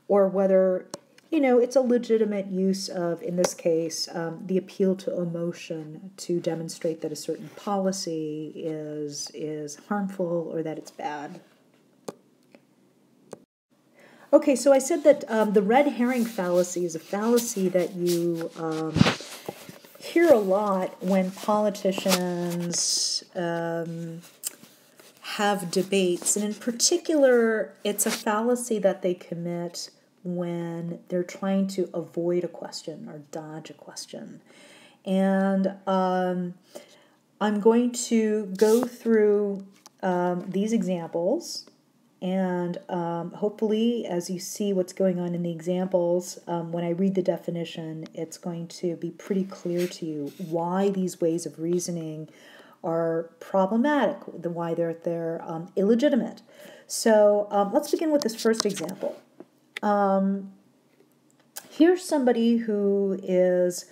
or whether it's a legitimate use of, in this case, the appeal to emotion to demonstrate that a certain policy is harmful or that it's bad. Okay, so I said that the red herring fallacy is a fallacy that you hear a lot when politicians have debates, and in particular, it's a fallacy that they commit when they're trying to avoid a question or dodge a question. And I'm going to go through these examples, and hopefully as you see what's going on in the examples, when I read the definition, it's going to be pretty clear to you why these ways of reasoning are problematic, why they're illegitimate. So let's begin with this first example. Here's somebody who is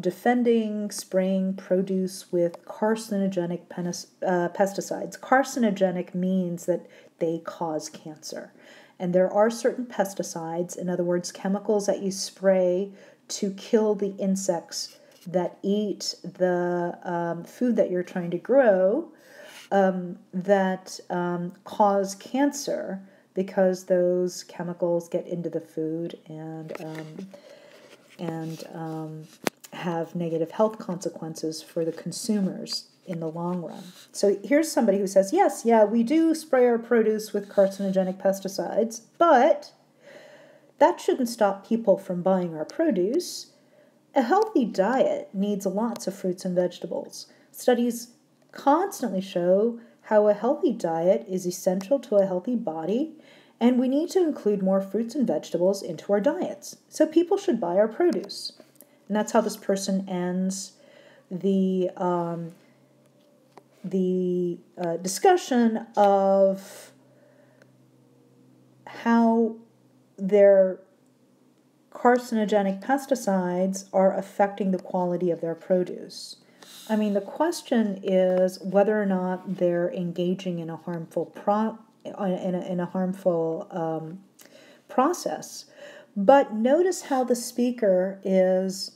defending spraying produce with carcinogenic pesticides. Carcinogenic means that they cause cancer. And there are certain pesticides, in other words, chemicals that you spray to kill the insects that eat the food that you're trying to grow, that cause cancer, because those chemicals get into the food and have negative health consequences for the consumers in the long run. So here's somebody who says, yes, we do spray our produce with carcinogenic pesticides, but that shouldn't stop people from buying our produce. A healthy diet needs lots of fruits and vegetables. Studies constantly show how a healthy diet is essential to a healthy body, and we need to include more fruits and vegetables into our diets. So people should buy our produce. And that's how this person ends the discussion of how their carcinogenic pesticides are affecting the quality of their produce. I mean, the question is whether or not they're engaging in a harmful process. But notice how the speaker is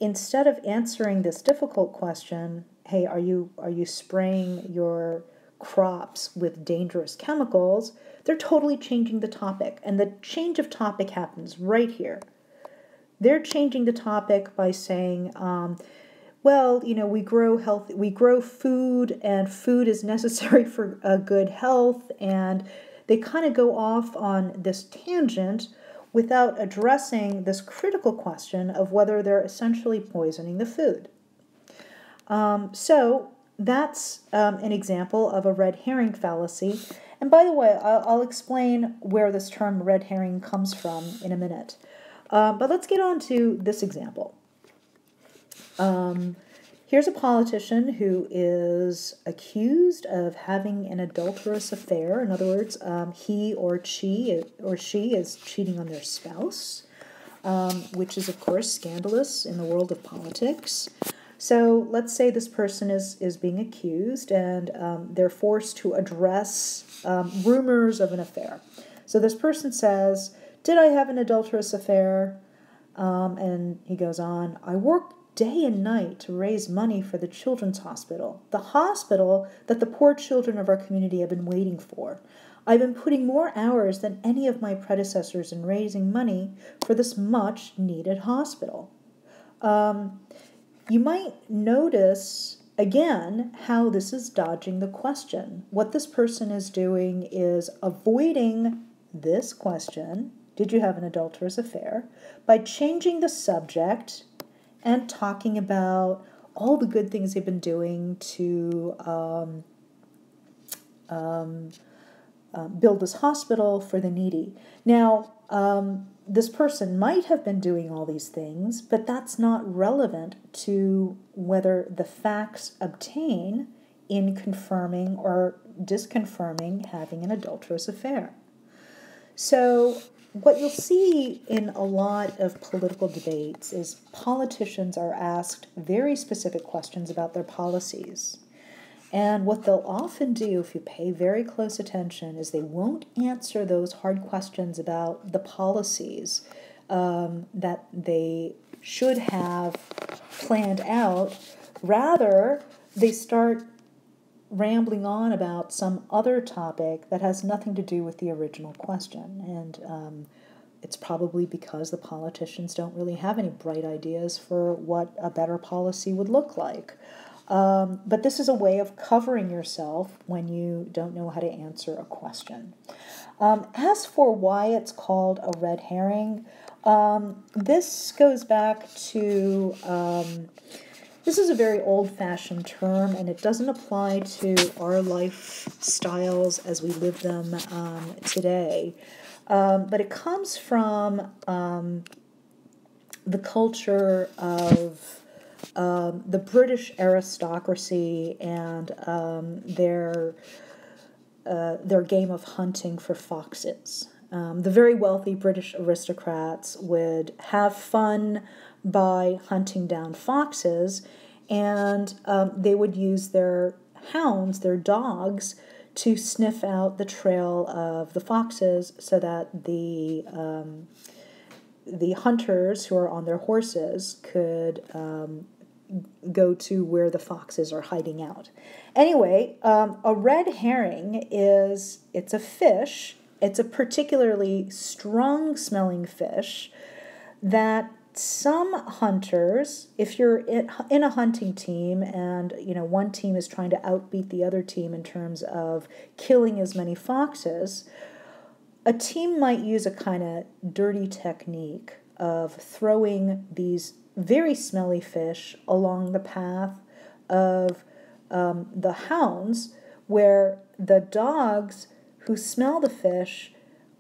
instead of answering this difficult question, hey, are you spraying your crops with dangerous chemicals? They're totally changing the topic, and the change of topic happens right here. They're changing the topic by saying, well, we grow food, and food is necessary for good health, and they kind of go off on this tangent without addressing this critical question of whether they're essentially poisoning the food. So that's an example of a red herring fallacy. And by the way, I'll explain where this term red herring comes from in a minute. But let's get on to this example. Here's a politician who is accused of having an adulterous affair. In other words, he or she is cheating on their spouse, which is, of course, scandalous in the world of politics. So let's say this person is being accused, and they're forced to address rumors of an affair. So this person says, "Did I have an adulterous affair?" And he goes on, "I worked day and night to raise money for the children's hospital, the hospital that the poor children of our community have been waiting for. I've been putting more hours than any of my predecessors in raising money for this much-needed hospital." You might notice, again, how this is dodging the question. What this person is doing is avoiding this question, did you have an adulterous affair, by changing the subject and talking about all the good things they've been doing to build this hospital for the needy. Now, this person might have been doing all these things, but that's not relevant to whether the facts obtain in confirming or disconfirming having an adulterous affair. So what you'll see in a lot of political debates is politicians are asked very specific questions about their policies. And what they'll often do, if you pay very close attention, is they won't answer those hard questions about the policies that they should have planned out. Rather, they start rambling on about some other topic that has nothing to do with the original question. And it's probably because the politicians don't really have any bright ideas for what a better policy would look like. But this is a way of covering yourself when you don't know how to answer a question. As for why it's called a red herring, this goes back to, this is a very old-fashioned term, and it doesn't apply to our lifestyles as we live them today. But it comes from the culture of the British aristocracy and their game of hunting for foxes. The very wealthy British aristocrats would have fun by hunting down foxes, and they would use their hounds, their dogs, to sniff out the trail of the foxes so that the hunters who are on their horses could go to where the foxes are hiding out. Anyway, a red herring it's a fish. It's a particularly strong-smelling fish that some hunters, if you're in a hunting team and one team is trying to outbeat the other team in terms of killing as many foxes, a team might use a kind of dirty technique of throwing these very smelly fish along the path of the hounds, where the dogs who smell the fish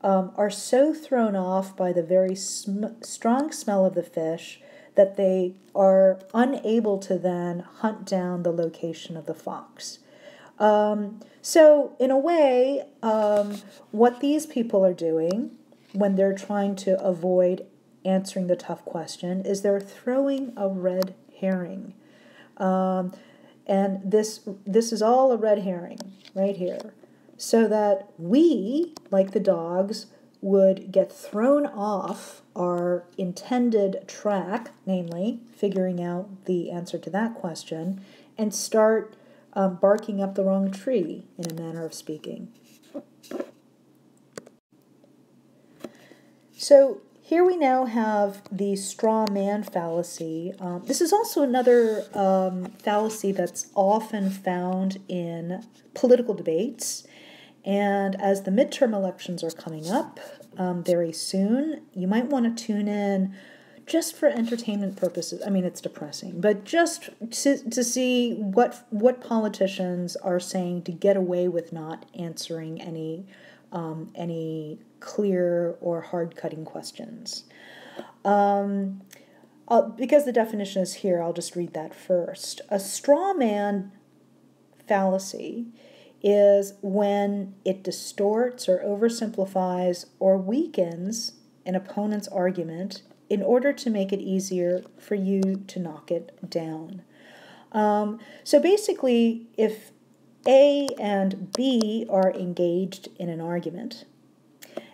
are so thrown off by the very strong smell of the fish that they are unable to then hunt down the location of the fox. So in a way, what these people are doing when they're trying to avoid answering the tough question is they're throwing a red herring. And this is all a red herring right here. So that we, like the dogs, would get thrown off our intended track, namely figuring out the answer to that question, and start barking up the wrong tree, in a manner of speaking. So here we now have the straw man fallacy. This is also another fallacy that's often found in political debates. And as the midterm elections are coming up very soon, you might want to tune in just for entertainment purposes. I mean, it's depressing, but just to see what politicians are saying to get away with not answering any clear or hard-cutting questions. Because the definition is here, I'll just read that first. A straw man fallacy is when it distorts or oversimplifies or weakens an opponent's argument in order to make it easier for you to knock it down. So basically, if A and B are engaged in an argument,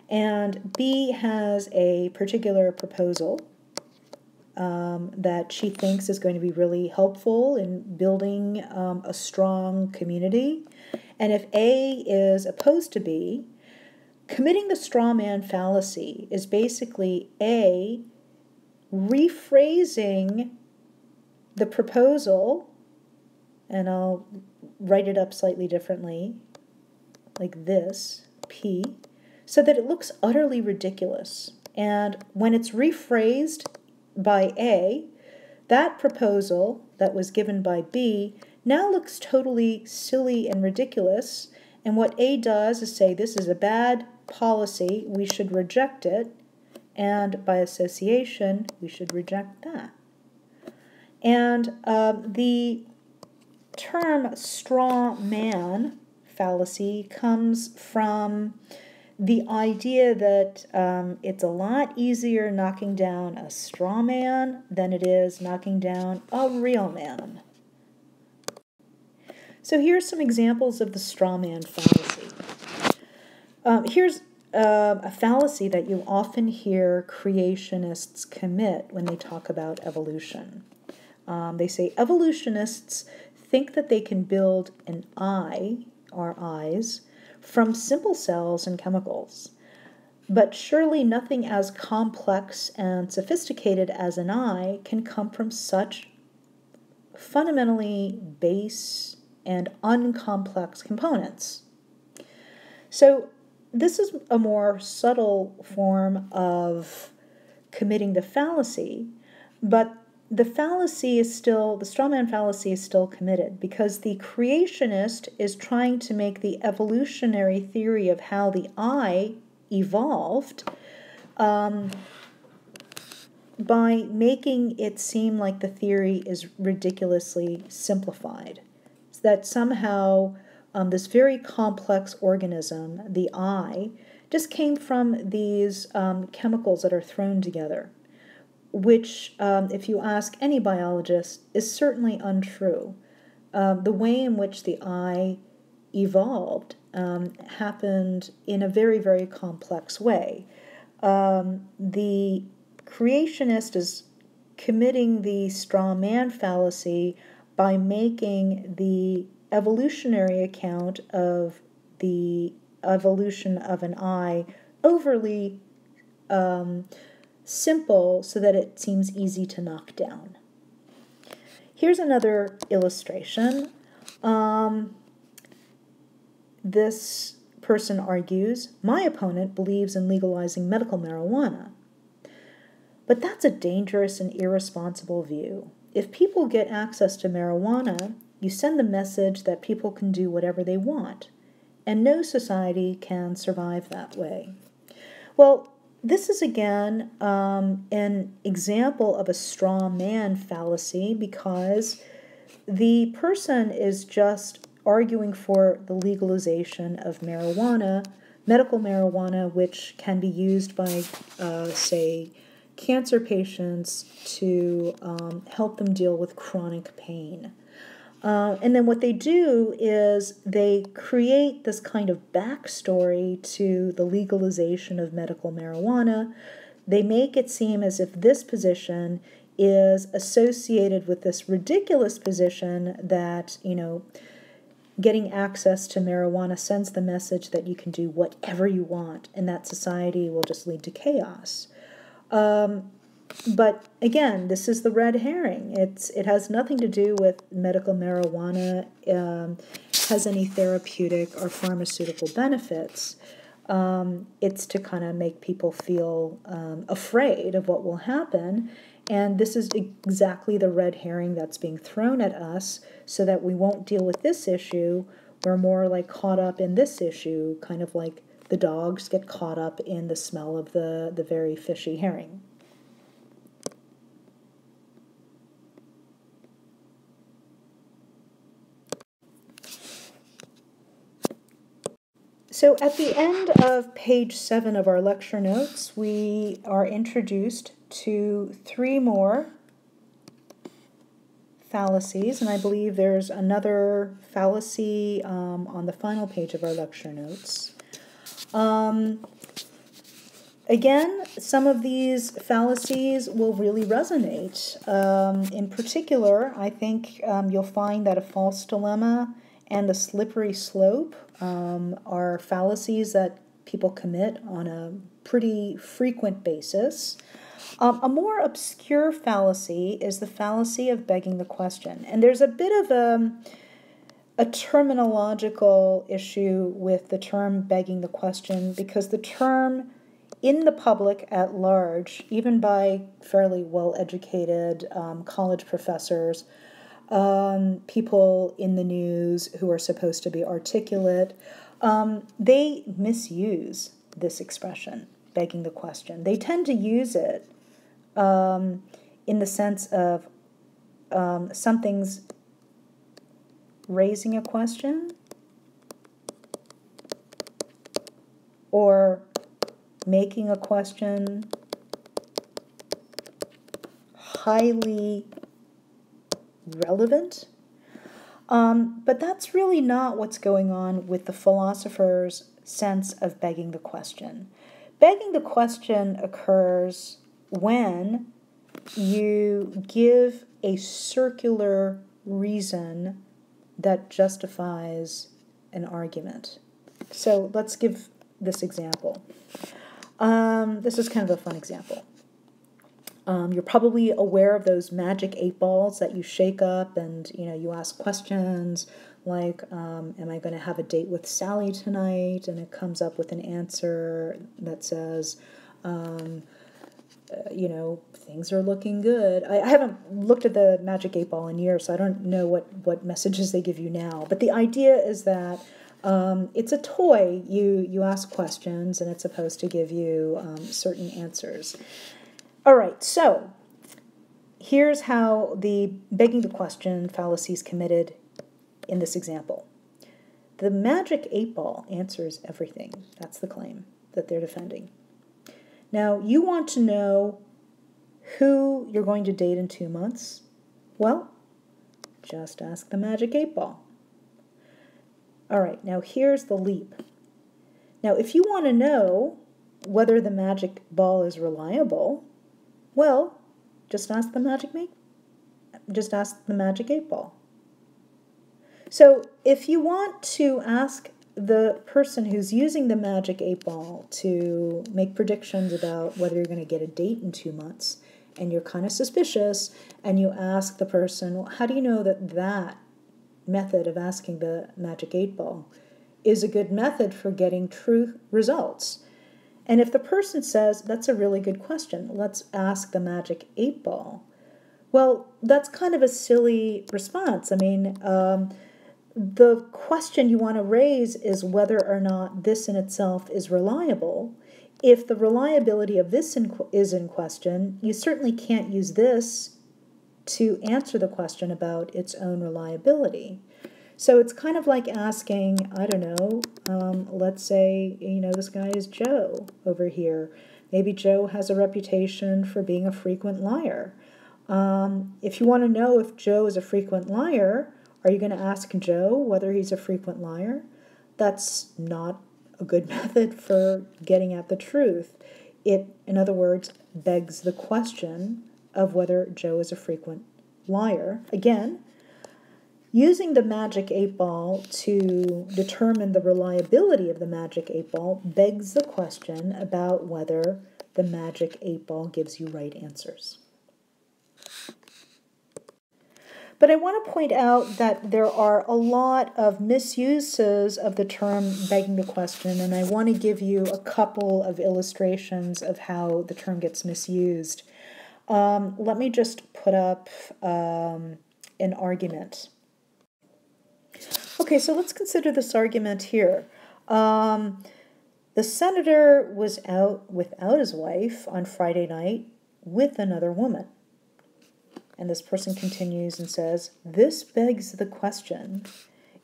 and B has a particular proposal that she thinks is going to be really helpful in building a strong community, and if A is opposed to B, committing the straw man fallacy is basically A rephrasing the proposal, and I'll write it up slightly differently, like this, P, so that it looks utterly ridiculous. And when it's rephrased by A, that proposal that was given by B now looks totally silly and ridiculous, and what A does is say, this is a bad policy, we should reject it, and by association, we should reject that. And the term straw man fallacy comes from the idea that it's a lot easier knocking down a straw man than it is knocking down a real man. So here's some examples of the straw man fallacy. Here's a fallacy that you often hear creationists commit when they talk about evolution. They say evolutionists think that they can build an eye, our eyes, from simple cells and chemicals. But surely nothing as complex and sophisticated as an eye can come from such fundamentally base and uncomplex components. So this is a more subtle form of committing the fallacy, but the straw man fallacy is still committed because the creationist is trying to make the evolutionary theory of how the eye evolved by making it seem like the theory is ridiculously simplified. So that somehow this very complex organism, the eye, just came from these chemicals that are thrown together, which, if you ask any biologist, is certainly untrue. The way in which the eye evolved happened in a very, very complex way. The creationist is committing the straw man fallacy by making the evolutionary account of the evolution of an eye overly simple so that it seems easy to knock down. Here's another illustration. This person argues, my opponent believes in legalizing medical marijuana. But that's a dangerous and irresponsible view. If people get access to marijuana, you send the message that people can do whatever they want, and no society can survive that way. Well, this is again an example of a straw man fallacy because the person is just arguing for the legalization of marijuana, medical marijuana, which can be used by, say, cancer patients to help them deal with chronic pain. And then what they do is they create this kind of backstory to the legalization of medical marijuana. They make it seem as if this position is associated with this ridiculous position that, getting access to marijuana sends the message that you can do whatever you want and that society will just lead to chaos. But again, this is the red herring. It has nothing to do with medical marijuana has any therapeutic or pharmaceutical benefits. It's to kind of make people feel afraid of what will happen. And this is exactly the red herring that's being thrown at us so that we won't deal with this issue. We're more like caught up in this issue, kind of like the dogs get caught up in the smell of the very fishy herring. So at the end of page 7 of our lecture notes, we are introduced to 3 more fallacies, and I believe there's another fallacy on the final page of our lecture notes. Again, some of these fallacies will really resonate. In particular, I think you'll find that a false dilemma and the slippery slope are fallacies that people commit on a pretty frequent basis. A more obscure fallacy is the fallacy of begging the question. And there's a bit of a terminological issue with the term begging the question, because the term in the public at large, even by fairly well-educated college professors, people in the news who are supposed to be articulate, they misuse this expression, begging the question. They tend to use it in the sense of something's raising a question or making a question highly relevant. But that's really not what's going on with the philosopher's sense of begging the question. Begging the question occurs when you give a circular reason that justifies an argument. So let's give this example. This is kind of a fun example. You're probably aware of those magic 8 balls that you shake up and, you ask questions like, am I going to have a date with Sally tonight? And it comes up with an answer that says, things are looking good. I haven't looked at the magic 8 ball in years, so I don't know what messages they give you now. But the idea is that it's a toy. You ask questions, and it's supposed to give you certain answers. All right, so here's how the begging the question fallacy is committed in this example. The magic 8 ball answers everything. That's the claim that they're defending. Now, you want to know who you're going to date in 2 months? Well, just ask the magic 8 ball. All right, now here's the leap. Now, if you want to know whether the magic ball is reliable, well, just ask the magic 8 ball. So if you want to ask the person who's using the magic 8 ball to make predictions about whether you're going to get a date in 2 months, and you're kind of suspicious, and you ask the person, well, how do you know that method of asking the magic 8 ball is a good method for getting true results? And if the person says, that's a really good question, let's ask the magic 8 ball, well, that's kind of a silly response. I mean, the question you want to raise is whether or not this in itself is reliable. If the reliability of this is in question, you certainly can't use this to answer the question about its own reliability. So it's kind of like asking, I don't know, let's say, this guy is Joe over here. Maybe Joe has a reputation for being a frequent liar. If you want to know if Joe is a frequent liar, Are you going to ask Joe whether he's a frequent liar? That's not a good method for getting at the truth. It, in other words, begs the question of whether Joe is a frequent liar. Again, using the magic 8-ball to determine the reliability of the magic 8-ball begs the question about whether the magic 8-ball gives you right answers. But I want to point out that there are a lot of misuses of the term begging the question, and I want to give you a couple of illustrations of how the term gets misused. Let me just put up an argument. Okay, so let's consider this argument here. The senator was out without his wife on Friday night with another woman. And this person continues and says, this begs the question,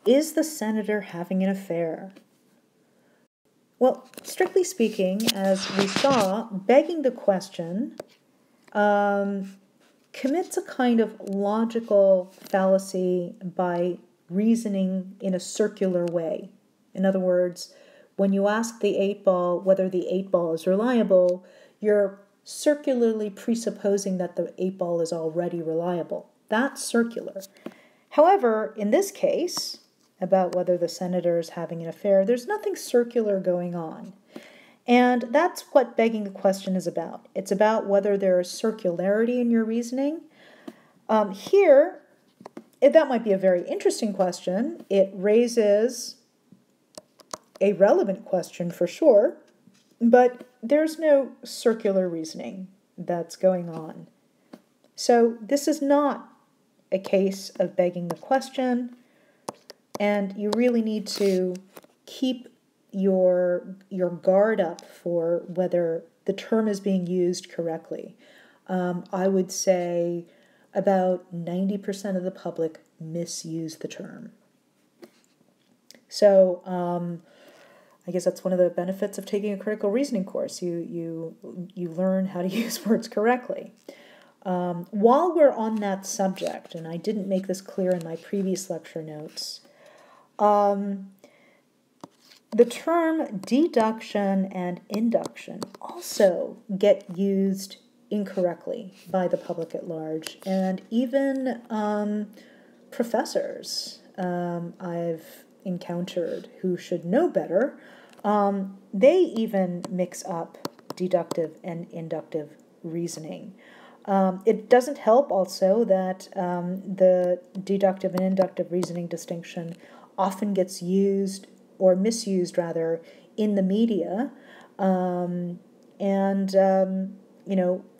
is the senator having an affair? Well, strictly speaking, as we saw, begging the question commits a kind of logical fallacy by reasoning in a circular way. In other words, when you ask the 8-ball whether the 8-ball is reliable, you're circularly presupposing that the 8-ball is already reliable. That's circular. However, in this case, about whether the senator is having an affair, there's nothing circular going on. And that's what begging the question is about. It's about whether there is circularity in your reasoning. Here, that might be a very interesting question. It raises a relevant question for sure, but there's no circular reasoning that's going on. So this is not a case of begging the question, and you really need to keep your guard up for whether the term is being used correctly. I would say about 90% of the public misuse the term. So I guess that's one of the benefits of taking a critical reasoning course. You learn how to use words correctly. While we're on that subject, and I didn't make this clear in my previous lecture notes, the term deduction and induction also get used incorrectly by the public at large, and even professors I've encountered who should know better, they even mix up deductive and inductive reasoning. It doesn't help also that the deductive and inductive reasoning distinction often gets used, or misused rather, in the media,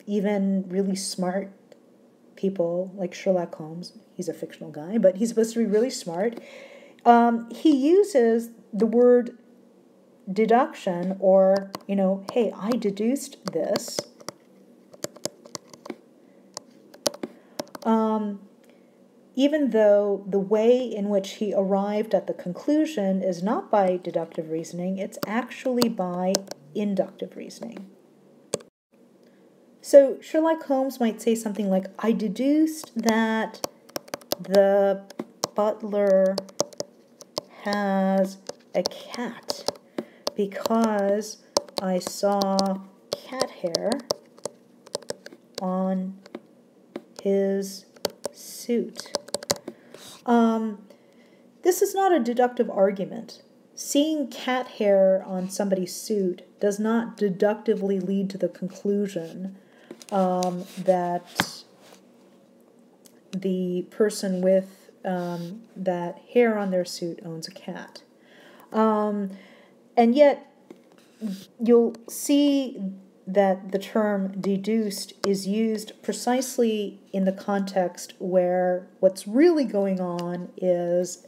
even really smart people like Sherlock Holmes. He's a fictional guy, but he's supposed to be really smart. He uses the word deduction, or, hey, I deduced this. Even though the way in which he arrived at the conclusion is not by deductive reasoning, it's actually by inductive reasoning. So Sherlock Holmes might say something like, I deduced that the butler has a cat because I saw cat hair on his suit. This is not a deductive argument. Seeing cat hair on somebody's suit does not deductively lead to the conclusion that the person with that hair on their suit owns a cat. And yet, you'll see that the term deduced is used precisely in the context where what's really going on is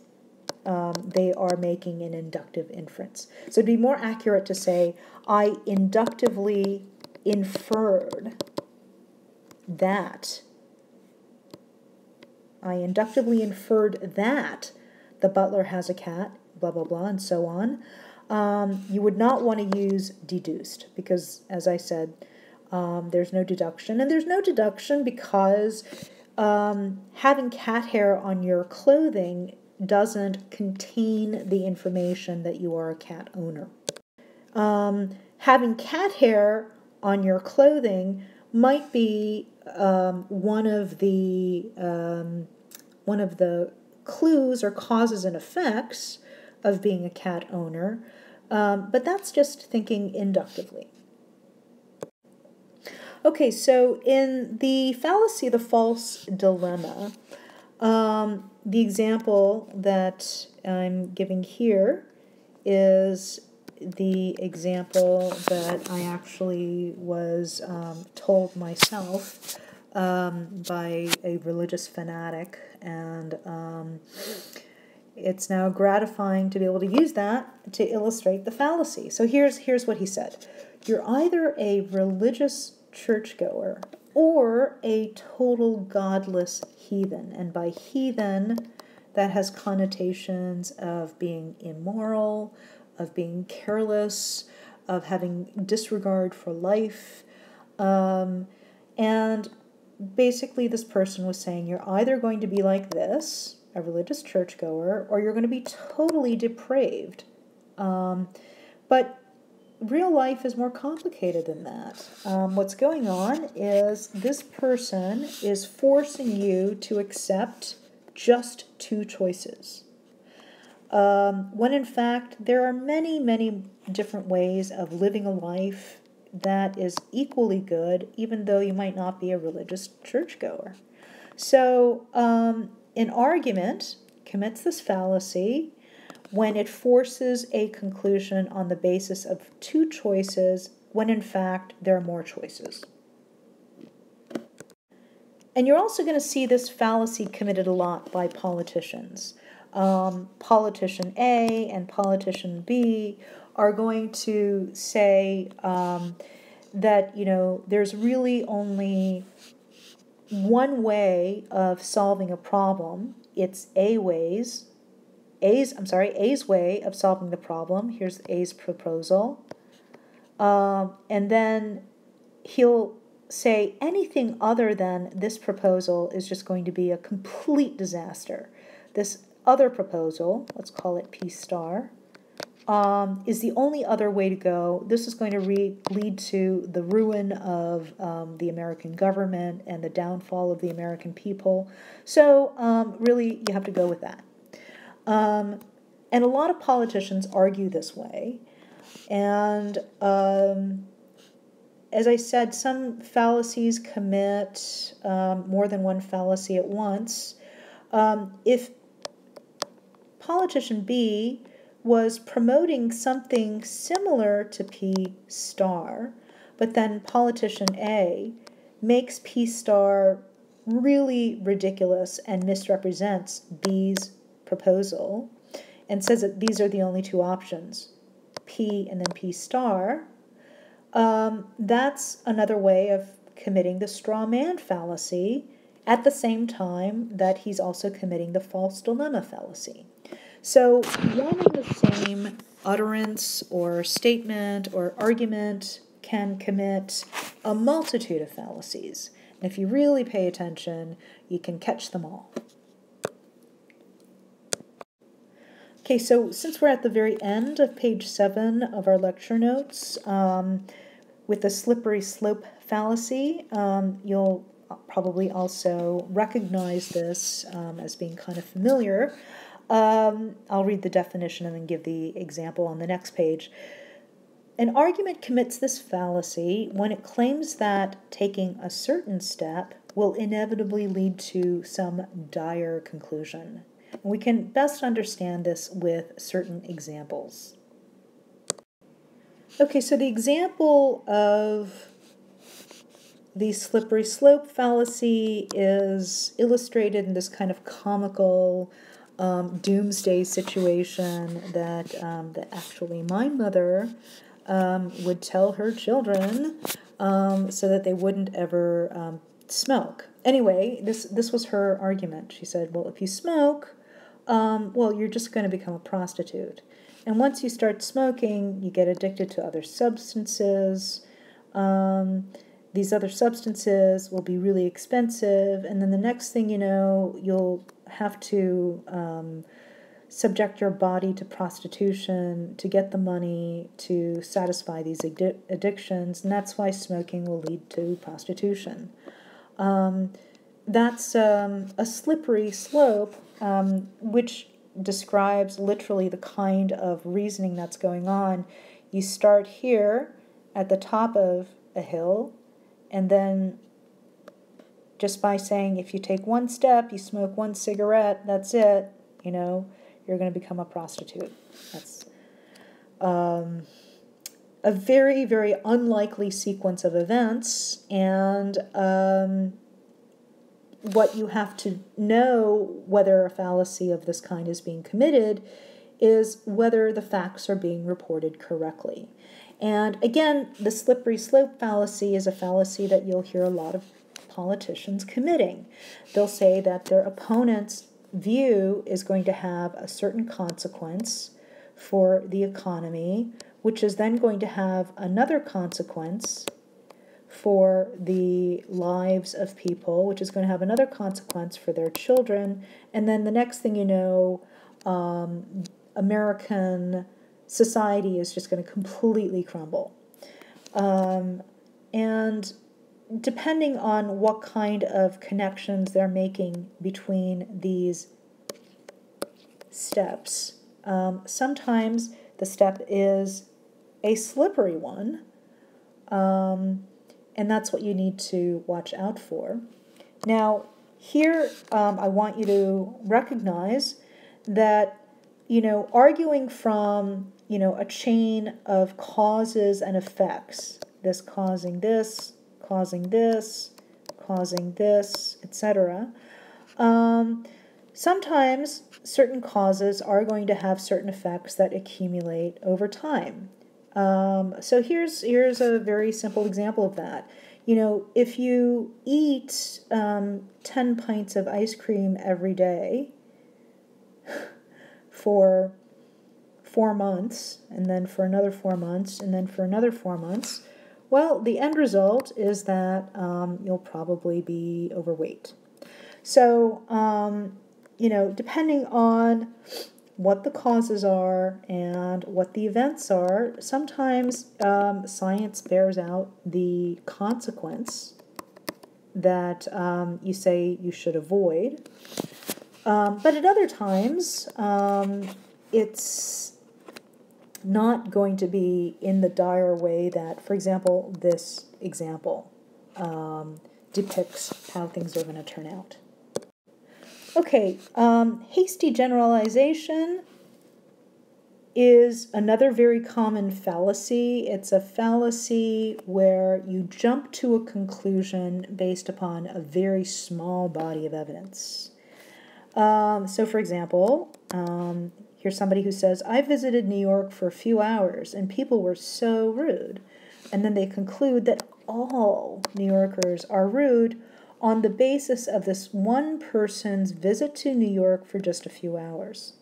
they are making an inductive inference. So it'd be more accurate to say, I inductively inferred that. I inductively inferred that the butler has a cat, blah, blah, blah, and so on. You would not want to use deduced because, as I said, there's no deduction. And there's no deduction because having cat hair on your clothing doesn't contain the information that you are a cat owner. Having cat hair on your clothing might be one of the clues or causes and effects of being a cat owner, but that's just thinking inductively. Okay, so in the fallacy, the false dilemma, the example that I'm giving here is the example that I actually was told myself by a religious fanatic, and it's now gratifying to be able to use that to illustrate the fallacy. So here's what he said. You're either a religious churchgoer or a total godless heathen. And by heathen, that has connotations of being immoral, of being careless, of having disregard for life. And basically this person was saying you're either going to be like this, a religious churchgoer, or you're going to be totally depraved. But real life is more complicated than that. What's going on is this person is forcing you to accept just two choices. When in fact there are many, many different ways of living a life that is equally good, even though you might not be a religious churchgoer. So an argument commits this fallacy when it forces a conclusion on the basis of two choices, when in fact there are more choices. And you're also going to see this fallacy committed a lot by politicians. Politician A and politician B are going to say that, there's really only one way of solving a problem. It's A's way of solving the problem. Here's A's proposal. And then he'll say anything other than this proposal is just going to be a complete disaster. This other proposal, let's call it P star, is the only other way to go. This is going to lead to the ruin of the American government and the downfall of the American people. So really, you have to go with that. And a lot of politicians argue this way. And as I said, some fallacies commit more than one fallacy at once. If politician B was promoting something similar to P star, but then politician A makes P star really ridiculous and misrepresents B's proposal and says that these are the only two options, P and then P star, that's another way of committing the straw man fallacy at the same time that he's also committing the false dilemma fallacy. So one and the same utterance or statement or argument can commit a multitude of fallacies. And if you really pay attention, you can catch them all. Okay, so since we're at the very end of page 7 of our lecture notes, with the slippery slope fallacy, you'll probably also recognize this as being kind of familiar. I'll read the definition and then give the example on the next page. An argument commits this fallacy when it claims that taking a certain step will inevitably lead to some dire conclusion. And we can best understand this with certain examples. Okay, so the example of the slippery slope fallacy is illustrated in this kind of comical doomsday situation that actually my mother would tell her children so that they wouldn't ever smoke. Anyway, this was her argument. She said, well, if you smoke, you're just going to become a prostitute. And once you start smoking, you get addicted to other substances. these other substances will be really expensive, and then the next thing you know, you'll have to subject your body to prostitution to get the money to satisfy these addictions, and that's why smoking will lead to prostitution. That's a slippery slope, which describes literally the kind of reasoning that's going on. You start here at the top of a hill, and then just by saying if you take one step, you smoke one cigarette, that's it, you're going to become a prostitute. That's a very, very unlikely sequence of events, and what you have to know whether a fallacy of this kind is being committed is whether the facts are being reported correctly. And again, the slippery slope fallacy is a fallacy that you'll hear a lot of politicians committing. They'll say that their opponent's view is going to have a certain consequence for the economy, which is then going to have another consequence for the lives of people, which is going to have another consequence for their children, and then the next thing you know, American society is just going to completely crumble. And depending on what kind of connections they're making between these steps, sometimes the step is a slippery one, and that's what you need to watch out for. Now, here I want you to recognize that, arguing from, a chain of causes and effects, this causing this, causing this, causing this, etc., sometimes certain causes are going to have certain effects that accumulate over time. So here's a very simple example of that. If you eat 10 pints of ice cream every day for 4 months, and then for another 4 months, and then for another 4 months, well, the end result is that you'll probably be overweight. So, depending on what the causes are and what the events are, sometimes science bears out the consequence that you say you should avoid. But at other times, it's not going to be in the dire way that, for example, this example depicts how things are going to turn out. Okay, hasty generalization is another very common fallacy. It's a fallacy where you jump to a conclusion based upon a very small body of evidence. So, for example, here's somebody who says, I visited New York for a few hours and people were so rude. And then they conclude that all New Yorkers are rude on the basis of this one person's visit to New York for just a few hours.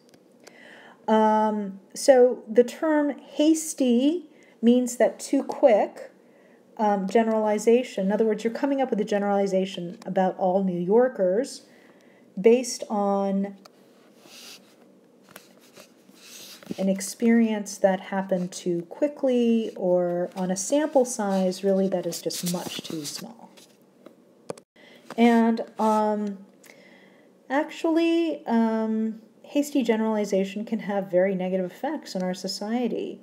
So the term hasty means that too quick generalization. In other words, you're coming up with a generalization about all New Yorkers based on an experience that happened too quickly or on a sample size really that is just much too small. And actually, hasty generalization can have very negative effects on our society.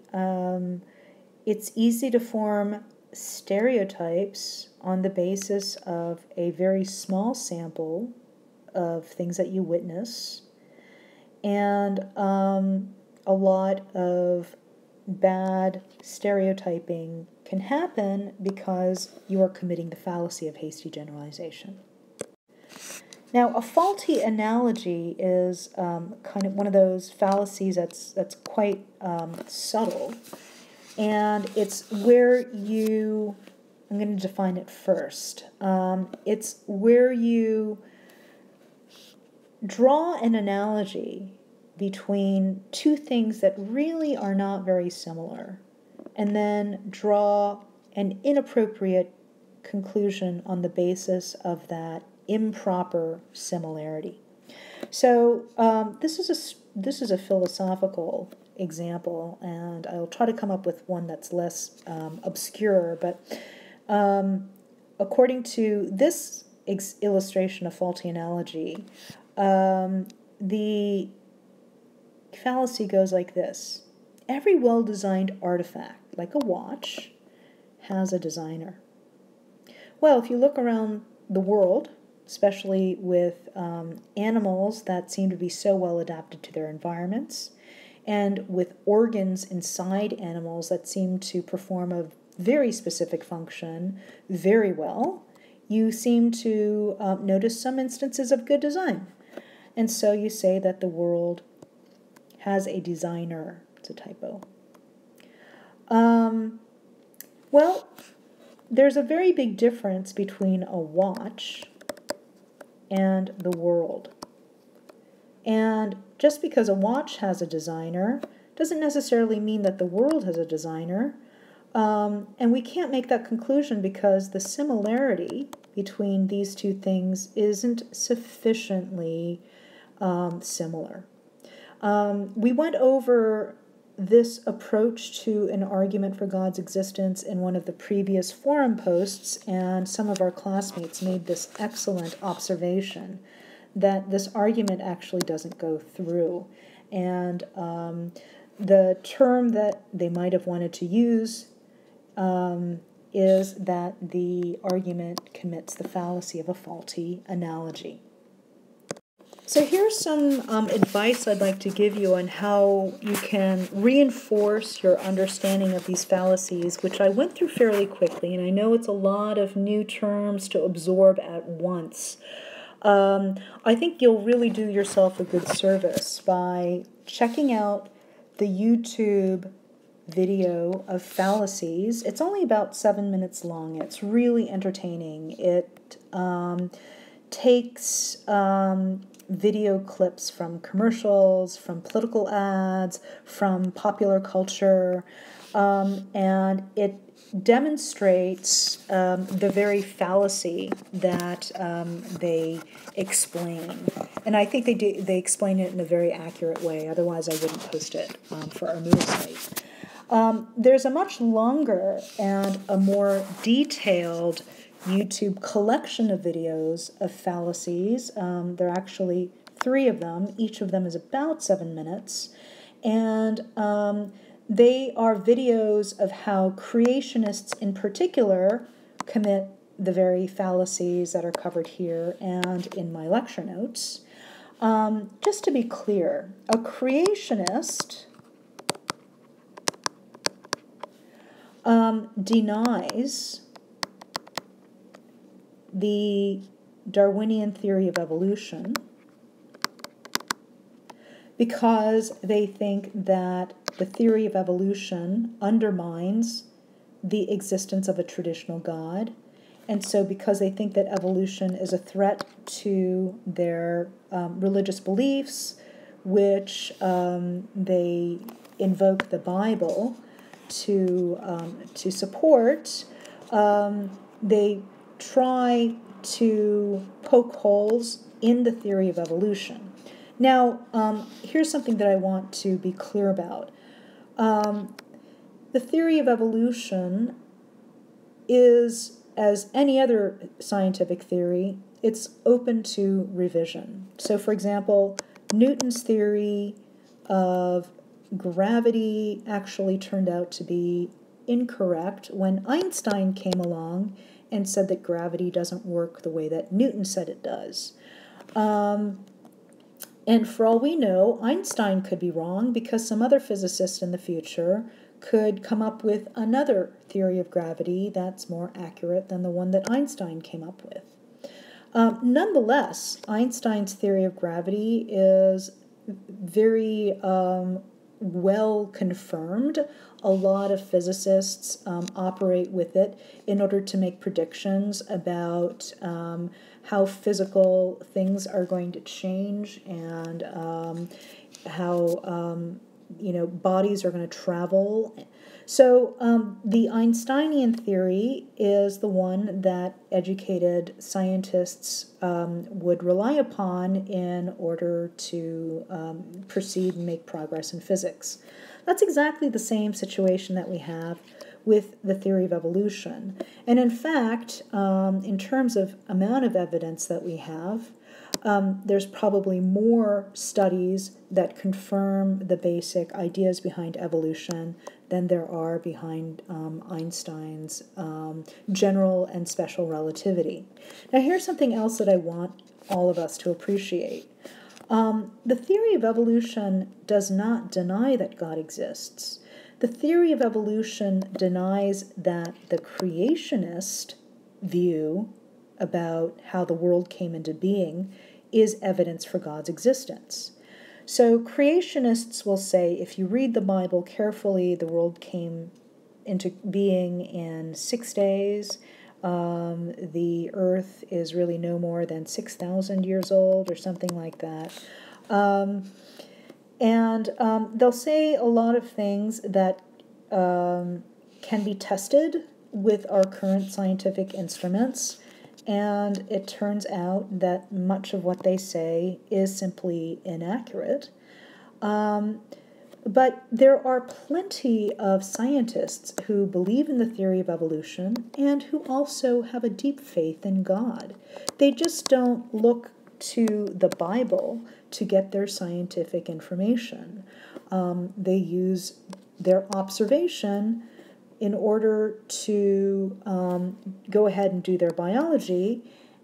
It's easy to form stereotypes on the basis of a very small sample of things that you witness, and a lot of bad stereotyping can happen because you are committing the fallacy of hasty generalization. Now, a faulty analogy is kind of one of those fallacies that's quite subtle, and it's where I'm going to define it first. It's where you draw an analogy between two things that really are not very similar, and then draw an inappropriate conclusion on the basis of that improper similarity. So this is a philosophical example, and I'll try to come up with one that's less obscure. But according to this illustration of faulty analogy, the fallacy goes like this. Every well-designed artifact, like a watch, has a designer. Well, if you look around the world, especially with animals that seem to be so well adapted to their environments, and with organs inside animals that seem to perform a very specific function very well, you seem to notice some instances of good design. And so you say that the world has a designer. It's a typo. Well, there's a very big difference between a watch and the world. And just because a watch has a designer doesn't necessarily mean that the world has a designer. And we can't make that conclusion because the similarity between these two things isn't sufficiently similar. We went over this approach to an argument for God's existence in one of the previous forum posts, and some of our classmates made this excellent observation that this argument actually doesn't go through. And the term that they might have wanted to use is that the argument commits the fallacy of a faulty analogy. So here's some advice I'd like to give you on how you can reinforce your understanding of these fallacies, which I went through fairly quickly, and I know it's a lot of new terms to absorb at once. I think you'll really do yourself a good service by checking out the YouTube video of fallacies. It's only about 7 minutes long. It's really entertaining. It takes video clips from commercials, from political ads, from popular culture, and it demonstrates the very fallacy that they explain. And I think they explain it in a very accurate way, otherwise I wouldn't post it for our Moodle site. There's a much longer and a more detailed YouTube collection of videos of fallacies. There are actually 3 of them. Each of them is about 7 minutes. And they are videos of how creationists in particular commit the very fallacies that are covered here and in my lecture notes. Just to be clear, a creationist denies the Darwinian theory of evolution because they think that the theory of evolution undermines the existence of a traditional God. And so because they think that evolution is a threat to their religious beliefs, which they invoke the Bible to support, they try to poke holes in the theory of evolution. Now, here's something that I want to be clear about. The theory of evolution is, as any other scientific theory, it's open to revision. So, for example, Newton's theory of gravity actually turned out to be incorrect when Einstein came along and said that gravity doesn't work the way that Newton said it does. And for all we know, Einstein could be wrong because some other physicist in the future could come up with another theory of gravity that's more accurate than the one that Einstein came up with. Nonetheless, Einstein's theory of gravity is very well confirmed. A lot of physicists operate with it in order to make predictions about how physical things are going to change and how bodies are going to travel. So the Einsteinian theory is the one that educated scientists would rely upon in order to proceed and make progress in physics. That's exactly the same situation that we have with the theory of evolution. And in fact, in terms of amount of evidence that we have, there's probably more studies that confirm the basic ideas behind evolution than there are behind Einstein's general and special relativity. Now, here's something else that I want all of us to appreciate. The theory of evolution does not deny that God exists. The theory of evolution denies that the creationist view about how the world came into being is evidence for God's existence. So creationists will say, if you read the Bible carefully, the world came into being in 6 days. The earth is really no more than 6,000 years old or something like that. And they'll say a lot of things that can be tested with our current scientific instruments. And it turns out that much of what they say is simply inaccurate. But there are plenty of scientists who believe in the theory of evolution and who also have a deep faith in God. They just don't look to the Bible to get their scientific information. They use their observation in order to go ahead and do their biology,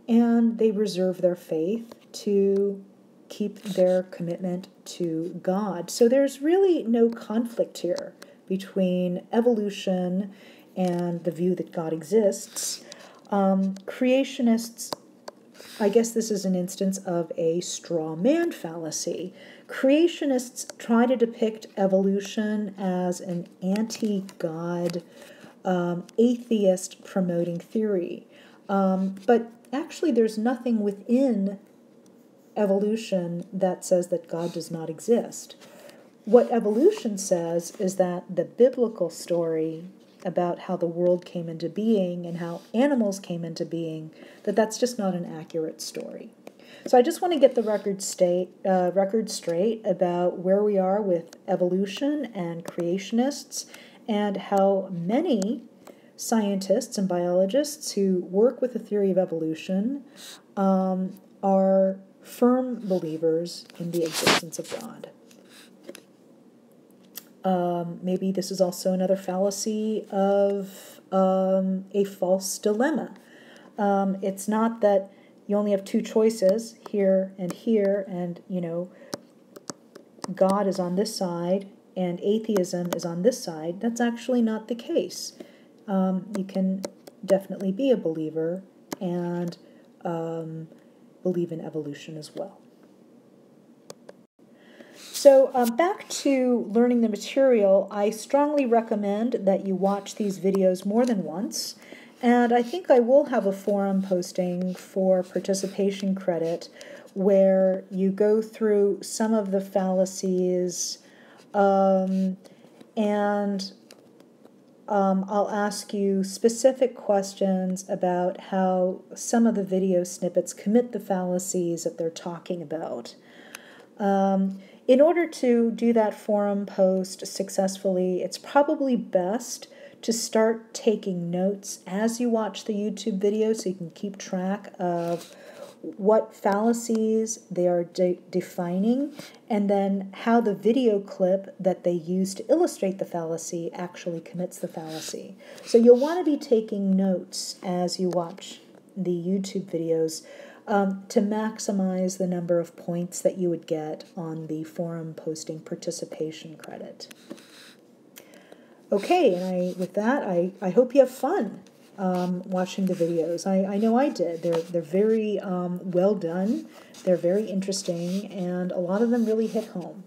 and they reserve their faith to keep their commitment to God. So there's really no conflict here between evolution and the view that God exists. Creationists, I guess this is an instance of a straw man fallacy. Creationists try to depict evolution as an anti-God, atheist promoting theory. But actually there's nothing within evolution that says that God does not exist. What evolution says is that the biblical story about how the world came into being and how animals came into being, that's just not an accurate story. So I just want to get the record straight about where we are with evolution and creationists and how many scientists and biologists who work with the theory of evolution are firm believers in the existence of God. Maybe this is also another fallacy of a false dilemma. It's not that you only have two choices, here, and, God is on this side and atheism is on this side. That's actually not the case. You can definitely be a believer and believe in evolution as well. So back to learning the material, I strongly recommend that you watch these videos more than once, and I think I will have a forum posting for participation credit where you go through some of the fallacies and I'll ask you specific questions about how some of the video snippets commit the fallacies that they're talking about. In order to do that forum post successfully, it's probably best to start taking notes as you watch the YouTube video so you can keep track of what fallacies they are defining and then how the video clip that they use to illustrate the fallacy actually commits the fallacy. So you'll want to be taking notes as you watch the YouTube videos to maximize the number of points that you would get on the forum posting participation credit. Okay, and with that, I hope you have fun watching the videos. I know I did. They're very well done. They're very interesting, and a lot of them really hit home.